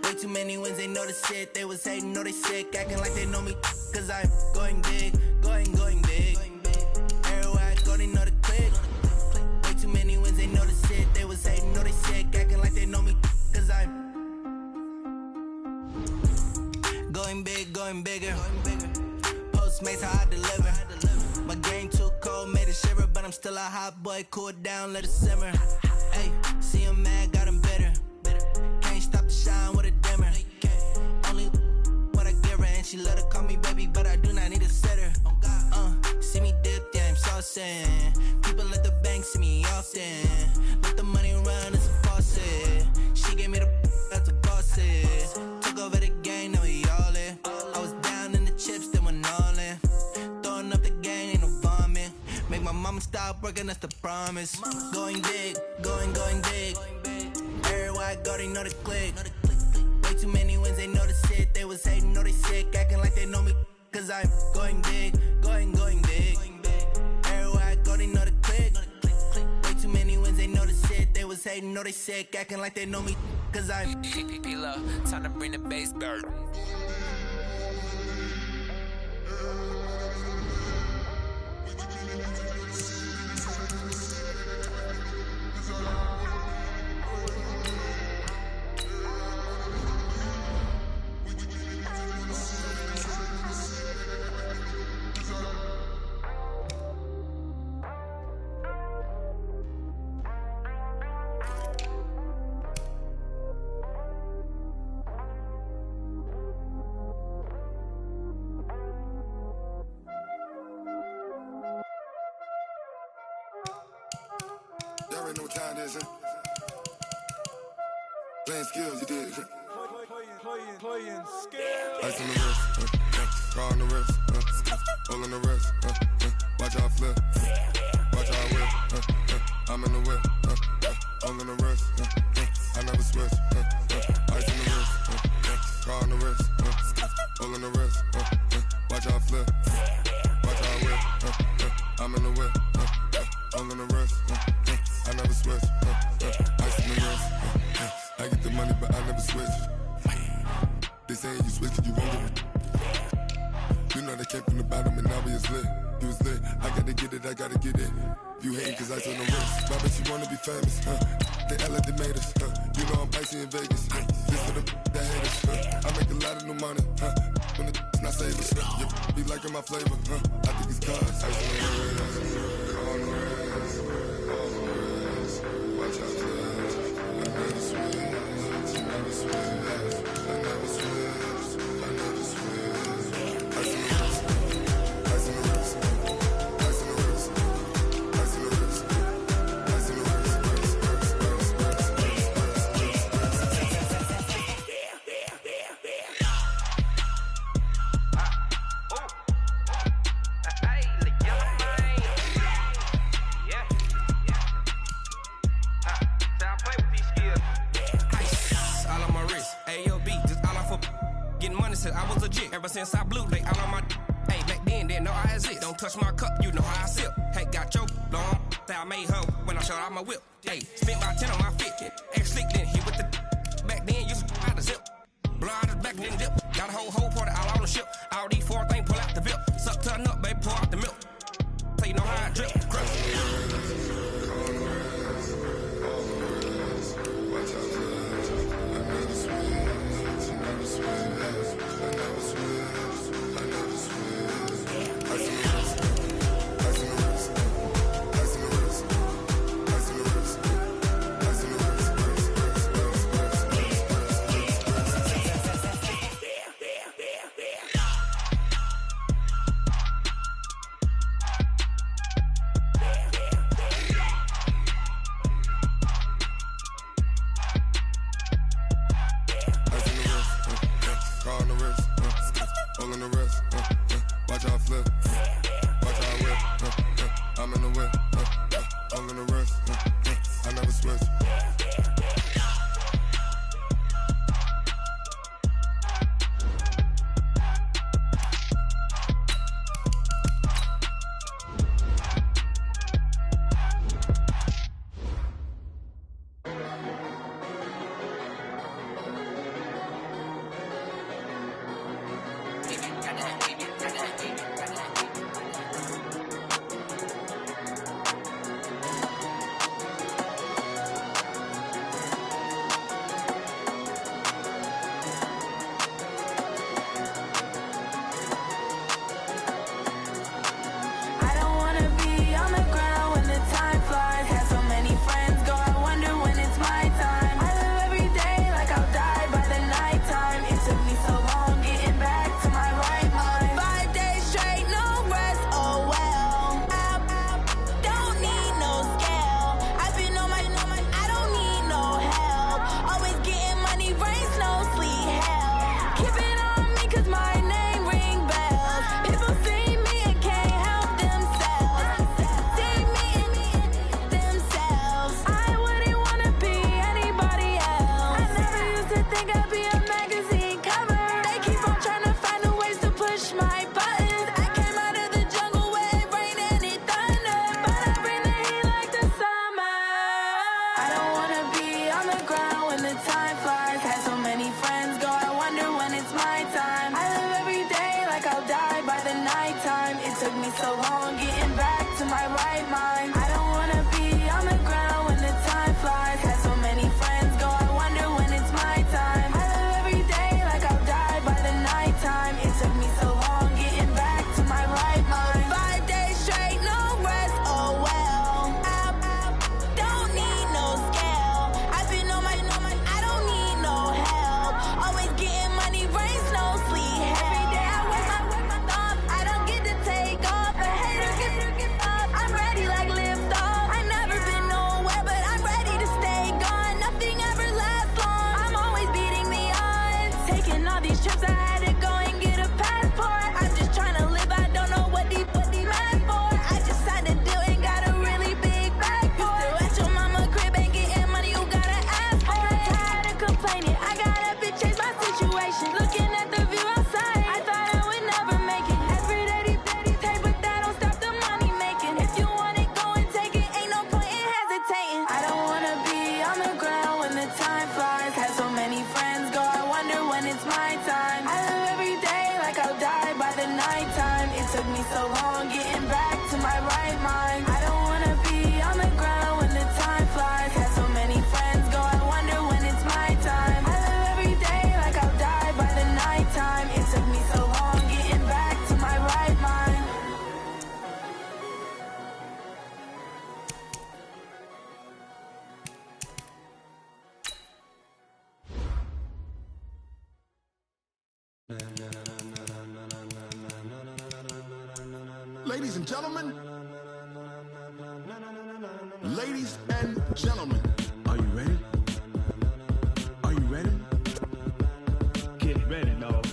Speaker 13: Way too many wins, they know the shit. They was hating, know they sick, acting like they know me. Cause I'm going big, going big. Everywhere I go, they know the click. Way too many wins, they know the shit. They was hating, know they sick, acting like they know me. Cause I'm going big, going bigger. Postmates how I deliver. My game too cold, made it shiver. But I'm still a hot boy, cool down, let it simmer. Hey, see him mad, got him bitter. Can't stop the shine with a dimmer. Only what I give her, and she let her call me baby, but I do not need a sitter. See me dip, yeah, I'm saucing. People at the bank see me often. Let the money run, it's a faucet. She gave me the that's a faucet. Took over the game, now we all in. I was down in the chips, then went all in. Throwing up the gang, ain't no vomit. Make my mama stop working, that's the promise. Going big, going big. Everywhere I go, they know the click. Way too many wins, they know the shit. They was hating, know they sick, acting like they know me. Cause I'm going big, going big. Everywhere I go, they know the click. Way too many wins, they know the shit. They was hating, know they sick, acting like they know me. Cause I'm P-P-P-Love, time to bring the bass bird.
Speaker 10: Y'all already know what time it is, huh? Playing skills, you did.
Speaker 3: Playing skills.
Speaker 10: Ice on the wrist, car on the wrist, hole in the wrist, watch how I flip, watch how I whip, I'm in the whip, hole in the wrist, I never switch, ice on the wrist, car on the wrist, hole in the wrist, watch how I flip, watch how I whip, I'm in the whip, hole in the wrist, I never switch, ice on the wrist, I get the money but I never switch. They saying you switch it, you won't get it. You know they came from the bottom and now we is lit. You was lit, I gotta get it, I gotta get it. You hating cause I told no risk. My bitch, you wanna be famous, huh? they act like they made us. You know I'm icy in Vegas. This for the that hate us. I make a lot of new money. When the not save us. Be liking my flavor. I think it's cause. Ice on the wrist. Watch out, I never switch. I never switch. I never switch. I never switch. Ice on the wrist. Ice on the wrist. Ice on the wrist. Ice on the wrist. Ice on the wrist.
Speaker 14: I was legit ever since I blew they all on my hey back then didn't know I exist. Don't touch my cup, you know how I sip. Hey, got your long that I made her when I showed out my whip. Hey, spent about 10 on my fit. Ex slick then hit with the back then used to out the zip. Blow out his back then dip. Got a whole party all on the ship. All these four things pull out the VIP. Suck turn up, baby, pour out the milk. So you know how I drip. Crush.
Speaker 10: Watch out, I never switch. I never switch. I never switch. I never switch. Ice in the wrist. Ice in the wrist. Ice in the wrist. Ice in the wrist. Ice in the wrist. On the wrist, all in the wrist, watch how I flip, watch how I whip, I'm in the whip, all in the wrist, I never switch.
Speaker 15: gentlemen, ladies and gentlemen, are you ready? Are you ready? Get ready, dog.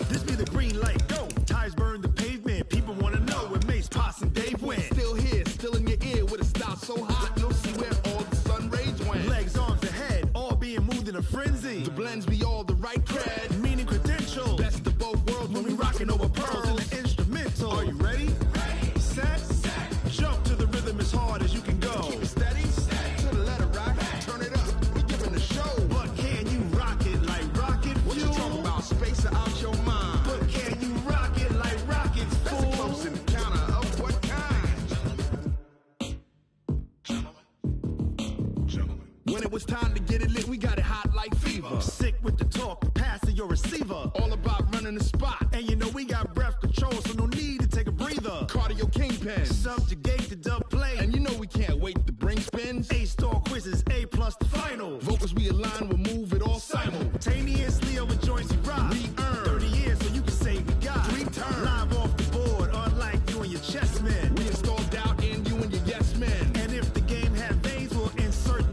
Speaker 16: This be the green light, go. Tires burn the pavement. People wanna know where Mace, Pops, and Dave went.
Speaker 15: Still here, still in your ear with a style so hot, you'll see where all the sun rays went.
Speaker 16: Legs, arms, and head, all being moved in a frenzy.
Speaker 15: The blends be all the right cred,
Speaker 16: meaning credentials.
Speaker 15: best of both worlds when we rockin' over pearls.
Speaker 16: In the instrumental. Are you ready? Set. Jump to the rhythm as hard as you can go.
Speaker 15: Keep it steady, to the letter rock, turn it up, we giving the show.
Speaker 16: But can you rock it like rocket
Speaker 15: What you
Speaker 16: fuel?
Speaker 15: talking about, space or out your mind?
Speaker 16: But can you rock it like rockets,
Speaker 15: That's a
Speaker 16: fool?
Speaker 15: close encounter of what kind? When it was time to get it lit, we got it hot like fever.
Speaker 16: Sick with the talk, passing your receiver.
Speaker 15: All about running the spot.
Speaker 16: And you know we got breath control, so no need to take a breather.
Speaker 15: Cardio kingpin.
Speaker 16: Subjugate the dub play.
Speaker 15: And you know we can't wait to bring spins.
Speaker 16: A-star quizzes, A+ the final.
Speaker 15: Vocals we align, we'll move it all
Speaker 16: Simultaneously over joints we rock.
Speaker 15: We earn
Speaker 16: 30 years, so you can say we got
Speaker 15: 3 turns.
Speaker 16: live off the board, unlike you and your chess men.
Speaker 15: We install doubt in you and your yes men.
Speaker 16: And if the game had veins, we'll insert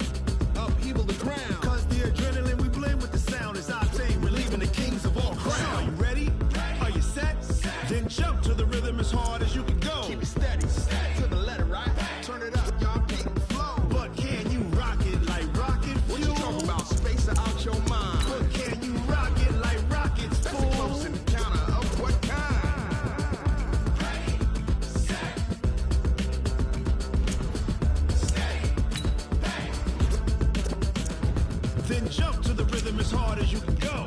Speaker 15: Upheaval the crown.
Speaker 16: Cause the adrenaline we blend with the sound is our thing. We're leaving the kings of all
Speaker 15: Crown.
Speaker 16: crown. Are you ready? Are you set? Then jump to the rhythm as hard as you can go.
Speaker 15: Keep it steady, to the letter right. Turn it up, y'all beat the flow.
Speaker 16: But can you rock it like rocket
Speaker 15: What
Speaker 16: fuel?
Speaker 15: you talking about, space or out your mind?
Speaker 16: But can you rock it like rockets,
Speaker 15: That's a close
Speaker 16: fool?
Speaker 15: encounter of what kind?
Speaker 16: Then jump to the rhythm as hard as you can go.